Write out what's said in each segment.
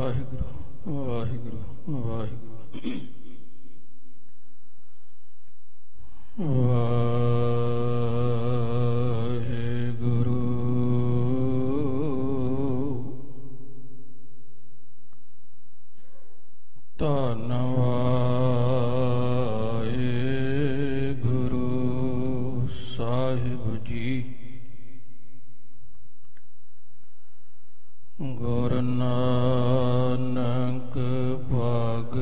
ਵਾਹਿਗੁਰੂ ਵਾਹਿਗੁਰੂ ਵਾਹਿਗੁਰੂ ਵਾਹਿਗੁਰੂ ਧੰਨ ਵਾਹਿਗੁਰੂ ਸਾਹਿਬ ਜੀ। ਗੁਰ ਨਾਨਕ ਪਗ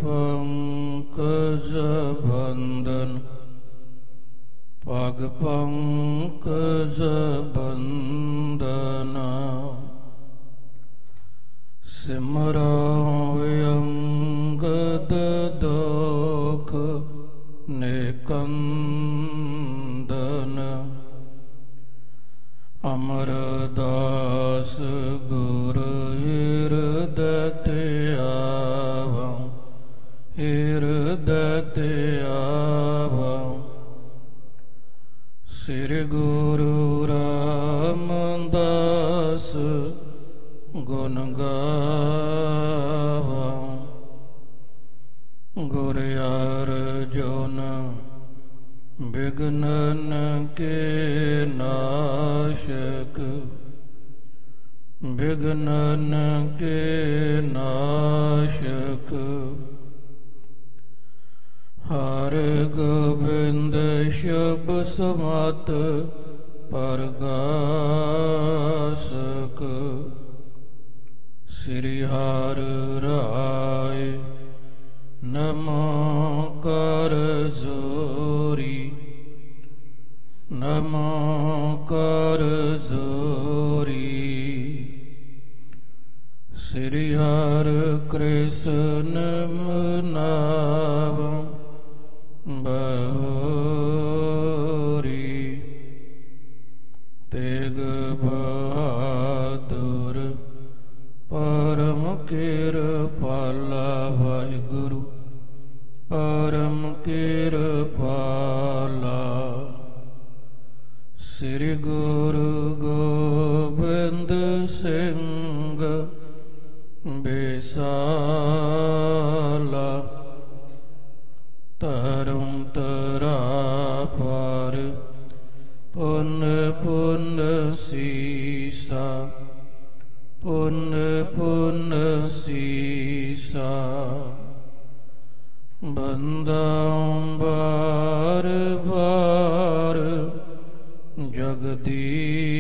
ਪੰਕਜ ਬੰਦਨ, ਪਗ ਪੰਕਜ ਬੰਦਨ, ਸਿਮਰੋ ਅੰਗਦ ਦੁਖ ਨਿਕੰਦਨ, ਅਮਰਦਾਸ ਗੁਰ ਹਿਰਦੈ ਧਿਆਵੰ, ਹਿਰਦੈ ਧਿਆਵੰ। ਸ੍ਰੀ ਗੁਰੂ ਰਾਮਦਾਸ ਗੁਣ ਗਾਵੰ, ਗੁਰ ਅਰਜੁਨ ਬਿਘਨਨ ਕੇ ਨਾਸ਼ਕ, ਬਿਘਨਨ ਕੇ ਨਾਸ਼ਕ। ਹਰਿ ਗੋਬਿੰਦ ਸ਼ਬਦ ਸਮਤ ਪਰਗਾਸਕ, ਸ੍ਰੀ ਹਰਿ ਰਾਇ ਨਮੋ ਕਰ ਜੋਰੀ, ਨਮੋ ਕਰ ਜੋਰੀ। ਸ੍ਰੀ ਹਰਿ ਕ੍ਰਿਸ਼ਨ ਨਾਮ ਬਹੋਰੀ, ਤੇਗ ਬਹਾਦੁਰ ਪਰਮ ਕਿਰਪਾਲਾ ਵਾਹਿਗੁਰੂ, ਪਰਮ ਕਿਰਪਾਲਾ। ਸ੍ਰੀ ਗੁਰੂ ਗੋਬਿੰਦ ਸਿੰਘ ਬੇਸਾਲਾ, ਧਰਮ ਧਰਾ ਪਰ ਪੁੰਨ ਪੁੰਨ ਸੀਸਾ, ਪੁੰਨ ਪੁੰਨ ਸੀਸਾ। ਬੰਦਾ ਬਾਰ ਬਾਰ ਜਗਦੀਸਾ,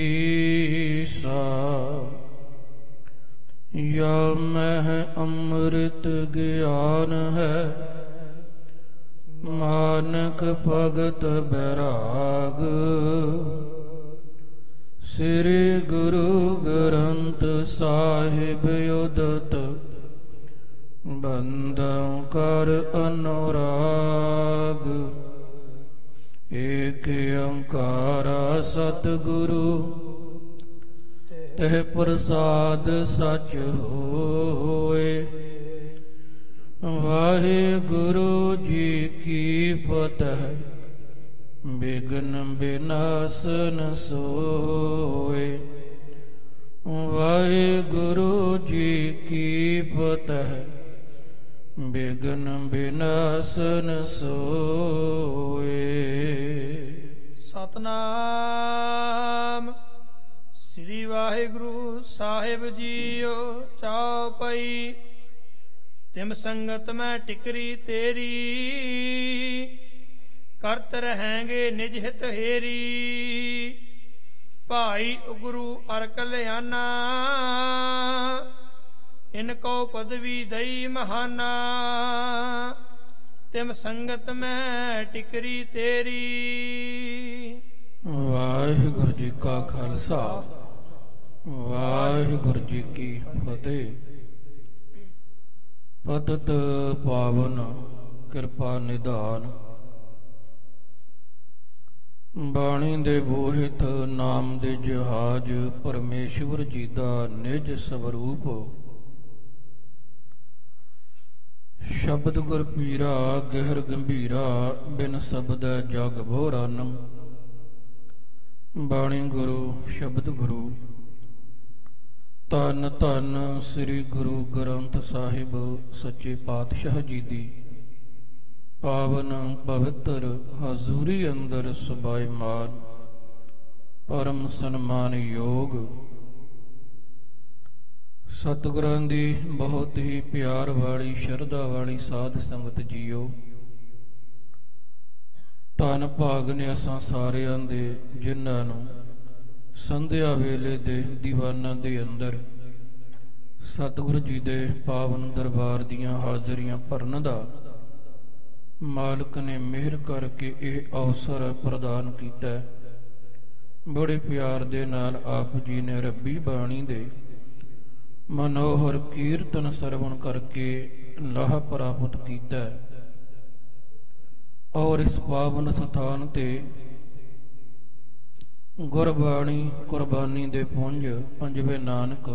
ਯਾ ਮਹਿ ਅੰਮ੍ਰਿਤ ਗਿਆਨ ਹੈ, ਮਾਨਕ ਭਗਤ ਬੈਰਾਗ। ਸ੍ਰੀ ਗੁਰੂ ਗ੍ਰੰਥ ਸਾਹਿਬ ਉਦਤ, ਬੰਦੰ ਕਰ ਅਨੁਰਾਗ। ਏਕ ਓੰਕਾਰ ਸਤਿਗੁਰੂ, ਤਹਿ ਪ੍ਰਸਾਦ ਸਚ ਹੋਏ। ਵਾਹਿਗੁਰੂ ਜੀ ਕੀ ਫਤਿਹ, ਬਿਘਨ ਬਿਨਾਸਨ ਸੋਏ। ਵਾਹਿਗੁਰੂ ਜੀ ਕੀ ਫਤਿਹ, ਬਿਘਨ ਬਿਨਾਸਨ ਸੋਏ। ਸਤਨਾਮ ਸ੍ਰੀ ਵਾਹਿਗੁਰੂ ਸਾਹਿਬ ਜੀਓ। ਚੌਪਈ। ਤਿਮ ਸੰਗਤ ਮੈਂ ਟਿਕਰੀ ਤੇਰੀ, ਕਰਤ ਰਹੈਂਗੇ ਨਿਜ ਹਿਤ ਹੇਰੀ। ਭਾਈ ਉਗਰੂ ਅਰ ਕਲਿਆਣਾ, ਇਨਕੋ ਪਦਵੀ ਦਈ ਮਹਾਨਾ। ਤਿਮ ਸੰਗਤ ਮੈਂ ਟਿਕਰੀ ਤੇਰੀ। ਵਾਹਿਗੁਰੂ ਜੀ ਕਾ ਖਾਲਸਾ, ਵਾਹਿਗੁਰੂ ਜੀ ਕੀ ਫਤਿਹ। ਪਤਿਤ ਪਾਵਨ ਕਿਰਪਾ ਨਿਧਾਨ, ਬਾਣੀ ਦੇ ਬੋਹਿਤ ਨਾਮ ਦੇ ਜਹਾਜ ਪਰਮੇਸ਼ਵਰ ਜੀ ਦਾ ਨਿਜ ਸਵਰੂਪ। ਸ਼ਬਦ ਗੁਰ ਪੀਰਾ ਗਹਿਰ ਗੰਭੀਰਾ, ਬਿਨ ਸ਼ਬਦ ਜਗ ਭੋਰਾਨਮ। ਬਾਣੀ ਗੁਰੂ ਸ਼ਬਦ ਗੁਰੂ ਧੰਨ ਧੰਨ ਸ੍ਰੀ ਗੁਰੂ ਗ੍ਰੰਥ ਸਾਹਿਬ ਸੱਚੇ ਪਾਤਸ਼ਾਹ ਜੀ ਦੀ ਪਾਵਨ ਪਵਿੱਤਰ ਹਜ਼ੂਰੀ ਅੰਦਰ ਸੁਭਾਇਮਾਨ ਪਰਮ ਸਨਮਾਨ ਯੋਗ ਸਤਿਗੁਰਾਂ ਦੀ ਬਹੁਤ ਹੀ ਪਿਆਰ ਵਾਲੀ ਸ਼ਰਧਾ ਵਾਲੀ ਸਾਧ ਸੰਗਤ ਜੀਓ, ਧੰਨ ਭਾਗ ਨੇ ਅਸਾਂ ਸਾਰਿਆਂ ਦੇ ਜਿਨ੍ਹਾਂ ਨੂੰ ਸੰਧਿਆ ਵੇਲੇ ਦੇ ਦੀਵਾਨਾਂ ਦੇ ਅੰਦਰ ਸਤਿਗੁਰੂ ਜੀ ਦੇ ਪਾਵਨ ਦਰਬਾਰ ਦੀਆਂ ਹਾਜ਼ਰੀਆਂ ਭਰਨ ਦਾ ਮਾਲਕ ਨੇ ਮਿਹਰ ਕਰਕੇ ਇਹ ਅਵਸਰ ਪ੍ਰਦਾਨ ਕੀਤਾ। ਬੜੇ ਪਿਆਰ ਦੇ ਨਾਲ ਆਪ ਜੀ ਨੇ ਰੱਬੀ ਬਾਣੀ ਦੇ ਮਨੋਹਰ ਕੀਰਤਨ ਸਰਵਣ ਕਰਕੇ ਲਾਹ ਪ੍ਰਾਪਤ ਕੀਤਾ ਔਰ ਇਸ ਪਾਵਨ ਸਥਾਨ ਤੇ ਗੁਰਬਾਣੀ ਕੁਰਬਾਨੀ ਦੇ ਪੁੰਜ ਪੰਜਵੇਂ ਨਾਨਕ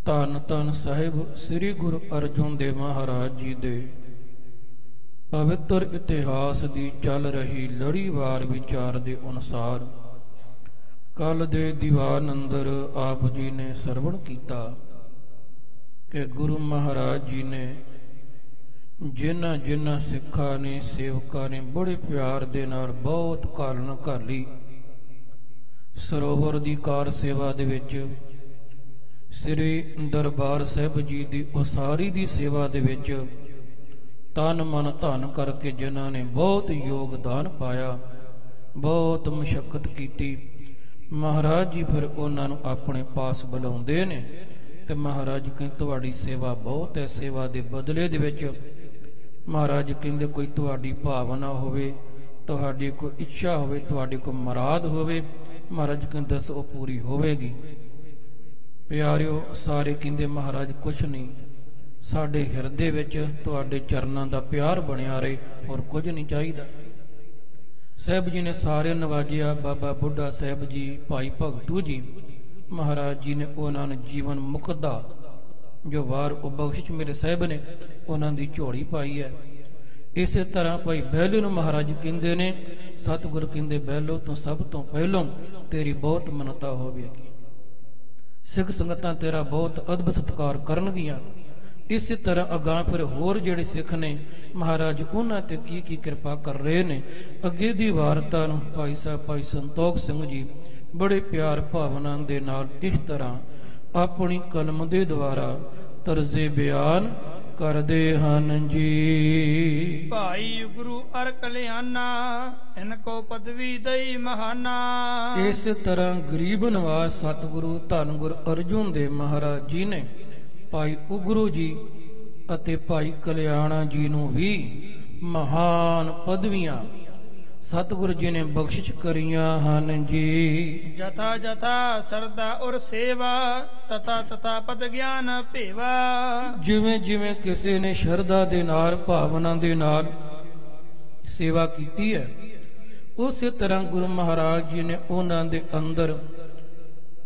ਧੰਨ ਧੰਨ ਸਾਹਿਬ ਸ੍ਰੀ ਗੁਰੂ ਅਰਜਨ ਦੇਵ ਮਹਾਰਾਜ ਜੀ ਦੇ ਪਵਿੱਤਰ ਇਤਿਹਾਸ ਦੀ ਚੱਲ ਰਹੀ ਲੜੀਵਾਰ ਵਿਚਾਰ ਦੇ ਅਨੁਸਾਰ ਕੱਲ ਦੇ ਦੀਵਾਨ ਅੰਦਰ ਆਪ ਜੀ ਨੇ ਸਰਵਣ ਕੀਤਾ ਕਿ ਗੁਰੂ ਮਹਾਰਾਜ ਜੀ ਨੇ ਜਿਨ੍ਹਾਂ ਸਿੱਖਾਂ ਨੇ ਸੇਵਕਾਂ ਨੇ ਬੜੇ ਪਿਆਰ ਦੇ ਨਾਲ ਬਹੁਤ ਘਾਲਣ ਘਾਲੀ ਸਰੋਵਰ ਦੀ ਕਾਰ ਸੇਵਾ ਦੇ ਵਿੱਚ, ਸ੍ਰੀ ਦਰਬਾਰ ਸਾਹਿਬ ਜੀ ਦੀ ਉਸਾਰੀ ਦੀ ਸੇਵਾ ਦੇ ਵਿੱਚ ਤਨ ਮਨ ਧਨ ਕਰਕੇ ਜਿਨ੍ਹਾਂ ਨੇ ਬਹੁਤ ਯੋਗਦਾਨ ਪਾਇਆ, ਬਹੁਤ ਮੁਸ਼ੱਕਤ ਕੀਤੀ, ਮਹਾਰਾਜ ਜੀ ਫਿਰ ਉਹਨਾਂ ਨੂੰ ਆਪਣੇ ਪਾਸ ਬੁਲਾਉਂਦੇ ਨੇ ਤੇ ਮਹਾਰਾਜ ਕਹਿੰਦੇ ਤੁਹਾਡੀ ਸੇਵਾ ਬਹੁਤ ਹੈ। ਸੇਵਾ ਦੇ ਬਦਲੇ ਦੇ ਵਿੱਚ ਮਹਾਰਾਜ ਕਹਿੰਦੇ ਕੋਈ ਤੁਹਾਡੀ ਭਾਵਨਾ ਹੋਵੇ, ਤੁਹਾਡੀ ਕੋਈ ਇੱਛਾ ਹੋਵੇ, ਤੁਹਾਡੀ ਕੋਈ ਮੁਰਾਦ ਹੋਵੇ, ਮਹਾਰਾਜ ਕਹਿੰਦੇ ਦੱਸ ਉਹ ਪੂਰੀ ਹੋਵੇਗੀ। ਪਿਆਰਿਓ ਸਾਰੇ ਕਹਿੰਦੇ ਮਹਾਰਾਜ ਕੁਛ ਨਹੀਂ, ਸਾਡੇ ਹਿਰਦੇ ਵਿੱਚ ਤੁਹਾਡੇ ਚਰਨਾਂ ਦਾ ਪਿਆਰ ਬਣਿਆ ਰਹੇ, ਹੋਰ ਕੁਝ ਨਹੀਂ ਚਾਹੀਦਾ। ਸਾਹਿਬ ਜੀ ਨੇ ਸਾਰੇ ਨਵਾਜਿਆ, ਬਾਬਾ ਬੁੱਢਾ ਸਾਹਿਬ ਜੀ, ਭਾਈ ਭਗਤੂ ਜੀ, ਮਹਾਰਾਜ ਜੀ ਨੇ ਉਹਨਾਂ ਨੂੰ ਜੀਵਨ ਮੁਕਦਾ ਜੋ ਵਾਰ ਉਹ ਬਖਸ਼ਿਸ਼ ਮੇਰੇ ਸਾਹਿਬ ਨੇ ਉਹਨਾਂ ਦੀ ਝੋਲੀ ਪਾਈ ਹੈ। ਇਸੇ ਤਰ੍ਹਾਂ ਭਾਈ ਬਹਿਲੋ ਨੂੰ ਮਹਾਰਾਜ ਕਹਿੰਦੇ ਨੇ, ਸਤਿਗੁਰ ਕਹਿੰਦੇ ਬਹਿਲੋ ਤੋਂ ਸਭ ਤੋਂ ਪਹਿਲੋਂ ਤੇਰੀ ਬਹੁਤ ਮਨਤਾ ਹੋਵੇਗੀ, ਸਿੱਖ ਸੰਗਤਾਂ ਤੇਰਾ ਬਹੁਤ ਅਦਬ ਸਤਿਕਾਰ ਕਰਨਗੀਆਂ। ਇਸੇ ਤਰ੍ਹਾਂ ਅਗਾਂਹ ਫਿਰ ਹੋਰ ਜਿਹੜੇ ਸਿੱਖ ਨੇ ਮਹਾਰਾਜ ਉਹਨਾਂ ਤੇ ਕੀ ਕੀ ਕਿਰਪਾ ਕਰ ਰਹੇ ਨੇ। ਅੱਗੇ ਦੀ ਵਾਰਤਾ ਨੂੰ ਭਾਈ ਸਾਹਿਬ ਭਾਈ ਸੰਤੋਖ ਸਿੰਘ ਜੀ ਬੜੇ ਪਿਆਰ ਭਾਵਨਾ ਦੇ ਨਾਲ ਇਸ ਤਰ੍ਹਾਂ ਆਪਣੀ ਕਲਮ ਦੇ ਦੁਆਰਾ ਤਰਜ਼ੇ ਬਿਆਨ ਕਰਦੇ ਹਨ ਜੀ। ਭਾਈ ਗੁਰੂ ਅਰ ਕਲਿਆਣਾ ਇਨ ਕੋ ਪਦਵੀ ਦਈ ਮਹਾਨਾ। ਇਸ ਤਰ੍ਹਾਂ ਗਰੀਬ ਨਵਾਜ਼ ਸਤਿਗੁਰੂ ਧੰਨ ਗੁਰੂ ਅਰਜਨ ਦੇਵ ਮਹਾਰਾਜ ਜੀ ਨੇ ਭਾਈ ਉਗਰੂ ਜੀ ਅਤੇ ਭਾਈ ਕਲਿਆਣਾ ਜੀ ਨੂੰ ਵੀ ਮਹਾਨ ਪਦਵੀਆਂ ਸਤਿਗੁਰੂ ਜੀ ਨੇ ਬਖਸ਼ਿਸ਼ ਕਰੀਆਂ ਹਨ ਜੀ। ਜਥਾ ਜਥਾ ਸਰਦਾ ਔਰ ਸੇਵਾ ਤਥਾ ਤਥਾ ਪਦ ਗਿਆਨ ਭੇਵਾ। ਜਿਵੇਂ ਜਿਵੇਂ ਕਿਸੇ ਨੇ ਸ਼ਰਧਾ ਦੇ ਨਾਲ ਭਾਵਨਾ ਦੇ ਨਾਲ ਸੇਵਾ ਕੀਤੀ ਹੈ, ਉਸੇ ਤਰ੍ਹਾਂ ਗੁਰੂ ਮਹਾਰਾਜ ਜੀ ਨੇ ਉਹਨਾਂ ਦੇ ਅੰਦਰ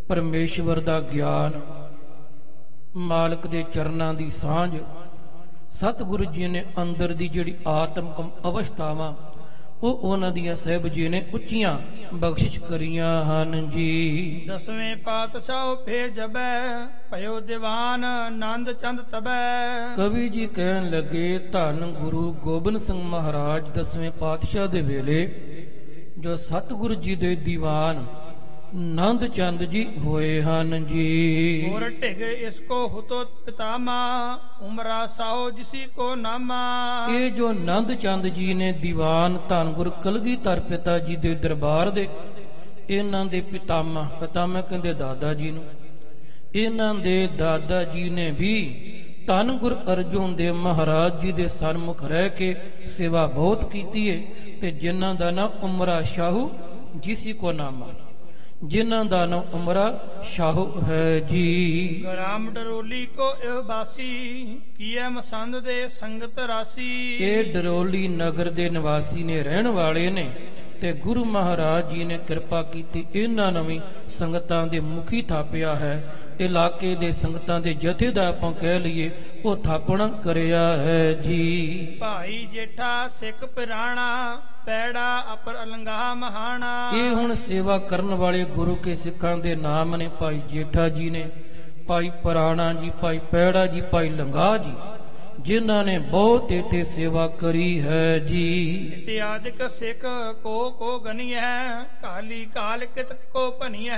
ਪਰਮੇਸ਼ਵਰ ਦਾ ਗਿਆਨ, ਮਾਲਕ ਦੇ ਚਰਨਾਂ ਦੀ ਸਾਂਝ, ਸਤਿਗੁਰੂ ਜੀ ਨੇ ਅੰਦਰ ਦੀ ਜਿਹੜੀ ਆਤਮਿਕ ਅਵਸਥਾਵਾਂ ਉਹ ਉਹਨਾਂ ਦੀਆਂ ਸਾਹਿਬ ਜੀ ਨੇ ਉੱਚੀਆਂ ਬਖਸ਼ਿਸ਼ ਕਰੀਆਂ ਹਨ ਜੀ। ਦਸਵੇਂ ਪਾਤਸ਼ਾਹ ਫੇਰ ਜਬੈ ਭਇਓ ਦੀਵਾਨ ਆਨੰਦ ਚੰਦ ਤਬੈ। ਕਵੀ ਜੀ ਕਹਿਣ ਲੱਗੇ ਧੰਨ ਗੁਰੂ ਗੋਬਿੰਦ ਸਿੰਘ ਮਹਾਰਾਜ ਦਸਵੇਂ ਪਾਤਸ਼ਾਹ ਦੇ ਵੇਲੇ ਜੋ ਸਤਿਗੁਰੂ ਜੀ ਦੇ ਦੀਵਾਨ ਨੰਦ ਚੰਦ ਜੀ ਹੋਏ ਹਨ ਜੀ। ਹੋਰ ਢਿਗ ਇਸਕੋ ਹੁਤੋ ਪਿਤਾਮਾ ਉਮਰਾ ਸਾਓ ਜਿਸੀ ਕੋ ਨਾਮਾ। ਇਹ ਜੋ ਨੰਦ ਚੰਦ ਜੀ ਨੇ ਦੀਵਾਨ ਧੰਨ ਗੁਰੂ ਕਲਗੀਧਰ ਪਿਤਾ ਜੀ ਦੇ ਦਰਬਾਰ ਦੇ, ਇਹਨਾਂ ਦੇ ਪਿਤਾਮਾ ਕਹਿੰਦੇ ਦਾਦਾ ਜੀ ਨੂੰ, ਇਹਨਾਂ ਦੇ ਦਾਦਾ ਜੀ ਨੇ ਵੀ ਧੰਨ ਗੁਰੂ ਅਰਜਨ ਦੇਵ ਮਹਾਰਾਜ ਜੀ ਦੇ ਸਨਮੁਖ ਰਹਿ ਕੇ ਸੇਵਾ ਬਹੁਤ ਕੀਤੀ ਹੈ। ਤੇ ਜਿਨ੍ਹਾਂ ਦਾ ਨਾਮ ਉਮਰਾ ਸ਼ਾਹੂ ਜਿਸੀ ਕੋ ਨਾਮਾ, ਜਿਨ੍ਹਾਂ ਦਾ ਨਾਮ ਉਮਰਾ ਸ਼ਾਹੂ ਹੈ ਜੀ। ਗ੍ਰਾਮ ਡਰੋਲੀ ਕੋ ਇਹ ਬਾਸੀ ਕੀਏ ਮਸੰਦ ਦੇ ਸੰਗਤ ਰਾਸੀ। ਇਹ ਡਰੋਲੀ ਨਗਰ ਦੇ ਨਿਵਾਸੀ ਨੇ, ਰਹਿਣ ਵਾਲੇ ਨੇ, ਤੇ ਗੁਰੂ ਮਹਾਰਾਜ ਜੀ ਨੇ ਕਿਰਪਾ ਕੀਤੀ, ਇਹਨਾਂ ਨੂੰ ਵੀ ਸੰਗਤਾਂ ਦੇ ਮੁਖੀ ਥਾਪਿਆ ਹੈ। ਇਲਾਕੇ ਦੇ ਸੰਗਤਾਂ ਦੇ ਜਥੇ ਦਾ ਆਪਾਂ ਕਹਿ ਲਈਏ ਉਹ ਥਾਪਣਾ ਕਰਿਆ ਹੈ ਜੀ। ਭਾਈ ਜੇਠਾ ਸਿੱਖ ਪੁਰਾਣਾ ਪੈੜਾ ਅਪਰ ਅਲੰਗਾ ਮਹਾਣਾ। ਇਹ ਹੁਣ ਸੇਵਾ ਕਰਨ ਵਾਲੇ ਗੁਰੂ ਕੇ ਸਿੱਖਾਂ ਦੇ ਨਾਮ ਨੇ। ਭਾਈ ਜੇਠਾ ਜੀ ਨੇ, ਭਾਈ ਪਰਾਣਾ ਜੀ, ਭਾਈ ਪੈੜਾ ਜੀ, ਭਾਈ ਲੰਗਾ ਜੀ, ਜਿਨ੍ਹਾਂ ਨੇ ਬਹੁਤ ਇੱਥੇ ਸੇਵਾ ਕਰੀ ਹੈ ਜੀ। ਇਤਿਆਦਿਕ ਸਿੱਖ ਕੋ ਗਨੀਐ, ਕਾਲੀ ਕਾਲ ਕਿਤ ਕੋ ਭਨੀਐ।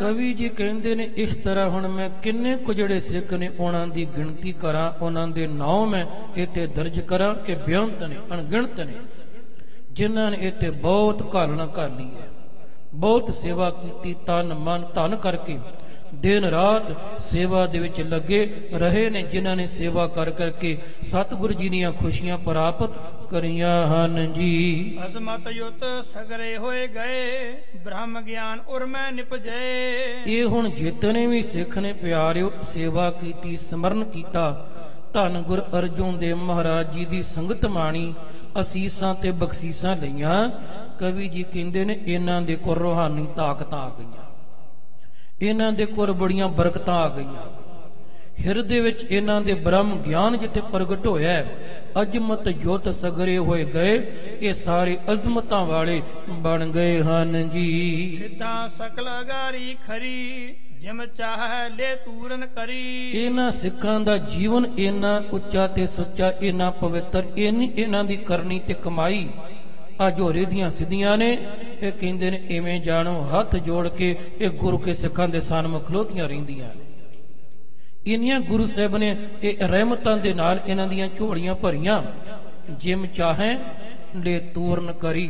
ਕਵੀ ਜੀ ਕਹਿੰਦੇ ਨੇ ਇਸ ਤਰ੍ਹਾਂ ਹੁਣ ਮੈਂ ਕਿੰਨੇ ਕੁ ਜਿਹੜੇ ਸਿੱਖ ਨੇ ਉਹਨਾਂ ਦੀ ਗਿਣਤੀ ਕਰਾਂ, ਉਹਨਾਂ ਦੇ ਨਾਮ ਮੈਂ ਇੱਥੇ ਦਰਜ ਕਰਾਂ ਕਿ ਬੇਅੰਤ ਨੇ, ਅਣਗਿਣਤ ਨੇ, ਜਿਨ੍ਹਾਂ ਨੇ ਇੱਥੇ ਬਹੁਤ ਘਾਲਣਾ ਕਰ ਲਈ ਹੈ, ਬਹੁਤ ਸੇਵਾ ਕੀਤੀ, ਤਨ ਮਨ ਧਨ ਕਰਕੇ ਦਿਨ ਰਾਤ ਸੇਵਾ ਦੇ ਵਿੱਚ ਲੱਗੇ ਰਹੇ ਨੇ, ਜਿਨ੍ਹਾਂ ਨੇ ਸੇਵਾ ਕਰ ਕਰਕੇ ਸਤਿਗੁਰੂ ਜੀ ਦੀਆਂ ਖੁਸ਼ੀਆਂ ਪ੍ਰਾਪਤ ਕਰੀਆਂ ਹਨ ਜੀ। ਅਜ਼ਮਤ ਯੁਤ ਸਗਰੇ ਹੋਏ ਗਏ, ਬ੍ਰਹਮ ਗਿਆਨ ਉਰਮੈ ਨਿਪਜੇ। ਇਹ ਹੁਣ ਜਿਤਨੇ ਵੀ ਸਿੱਖ ਨੇ ਪਿਆਰਿਓ ਸੇਵਾ ਕੀਤੀ, ਸਮਰਨ ਕੀਤਾ, ਧੰਨ ਗੁਰ ਅਰਜੁਨ ਦੇਵ ਮਹਾਰਾਜ ਜੀ ਦੀ ਸੰਗਤ ਮਾਣੀ, ਅਸੀਸਾਂ ਤੇ ਬਖਸ਼ੀਸਾਂ ਲਈਆਂ। ਕਵੀ ਜੀ ਕਹਿੰਦੇ ਨੇ ਇਹਨਾਂ ਦੇ ਕੋਲ ਰੂਹਾਨੀ ਤਾਕਤਾਂ ਆ ਗਈਆਂ, ਇਹਨਾਂ ਦੇ ਕੋਲ ਬੜੀਆਂ ਬਰਕਤਾਂ ਆ ਗਈਆਂ। ਹਿਰਦੇ ਵਿੱਚ ਇਹਨਾਂ ਦੇ ਬ੍ਰਹਮ ਗਿਆਨ ਜਿੱਥੇ ਪ੍ਰਗਟ ਹੋਇਆ, ਅਜਮਤ ਜੋਤ ਸਗਰੇ ਹੋਏ ਗਏ, ਇਹ ਸਾਰੇ ਅਜ਼ਮਤਾਂ ਵਾਲੇ ਬਣ ਗਏ ਹਨ ਜੀ। ਸਿੱਧਾ ਸਕਲ ਅਗਾਰੀ ਖਰੀ, ਜਿਮ ਚਾਹੈ ਲੈ ਤੂਰਨ ਕਰੀ। ਇਹਨਾਂ ਸਿੱਖਾਂ ਦਾ ਜੀਵਨ ਇੰਨਾ ਉੱਚਾ ਤੇ ਸੁੱਚਾ, ਇੰਨਾ ਪਵਿੱਤਰ, ਇਹਨਾਂ ਦੀ ਕਰਨੀ ਤੇ ਕਮਾਈ ਆ ਜੋਰੇ ਦੀਆਂ ਸਿੱਧੀਆਂ ਨੇ। ਇਹ ਕਹਿੰਦੇ ਨੇ ਇਵੇਂ ਜਾਣੋ ਹੱਥ ਜੋੜ ਕੇ ਇਹ ਗੁਰੂ ਕੇ ਸਿੱਖਾਂ ਦੇ ਸਾਹਮਣੇ ਖਲੋਤੀਆਂ ਰਹਿੰਦੀਆਂ ਨੇ। ਇੰਨੀਆਂ ਗੁਰੂ ਸਾਹਿਬ ਨੇ ਇਹ ਰਹਿਮਤਾਂ ਦੇ ਨਾਲ ਇਹਨਾਂ ਦੀਆਂ ਝੋਲੀਆਂ ਭਰੀਆਂ। ਜਿਮ ਚਾਹੇ ਲੈ ਤੂਰਨ ਕਰੀ,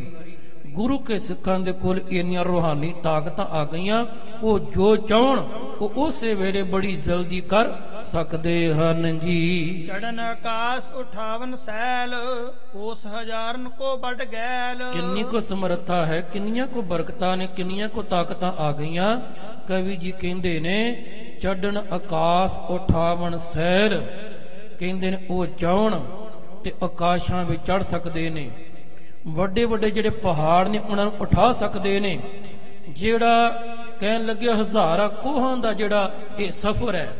ਗੁਰੂ ਕੇ ਸਿੱਖਾਂ ਦੇ ਕੋਲ ਇੰਨੀਆਂ ਰੂਹਾਨੀ ਤਾਕਤਾਂ ਆ ਗਈਆਂ, ਉਹ ਜੋ ਚਾਹਣ ਉਹ ਉਸੇ ਵੇਲੇ ਬੜੀ ਜਲਦੀ ਕਰ ਸਕਦੇ ਹਨ ਜੀ। ਚੜਨ ਆਕਾਸ਼ ਉਠਾਵਨ ਸੈਲ, ਉਸ ਹਜ਼ਾਰਨ ਕੋ ਵੱਡ ਗੈਲ। ਕਿੰਨੀ ਕੋ ਸਮਰੱਥਾ ਹੈ, ਕਿੰਨੀਆਂ ਕੋ ਬਰਕਤਾਂ ਨੇ, ਕਿੰਨੀਆਂ ਕੋ ਤਾਕਤਾਂ ਆ ਗਈਆਂ। ਕਵੀ ਜੀ ਕਹਿੰਦੇ ਨੇ ਚੜਨ ਆਕਾਸ਼ ਉਠਾਵਨ ਸੈਲ, ਕਹਿੰਦੇ ਨੇ ਉਹ ਚਾਹਣ ਤੇ ਆਕਾਸ਼ਾਂ ਵਿੱਚ ਚੜ ਸਕਦੇ ਨੇ, ਵੱਡੇ ਵੱਡੇ ਜਿਹੜੇ ਪਹਾੜ ਨੇ ਉਹਨਾਂ ਨੂੰ ਉਠਾ ਸਕਦੇ ਨੇ। ਜਿਹੜਾ ਕਹਿਣ ਲੱਗਿਆ ਹਜ਼ਾਰਾਂ ਕੋਹਾਂ ਦਾ ਜਿਹੜਾ ਇਹ ਸਫ਼ਰ ਹੈ,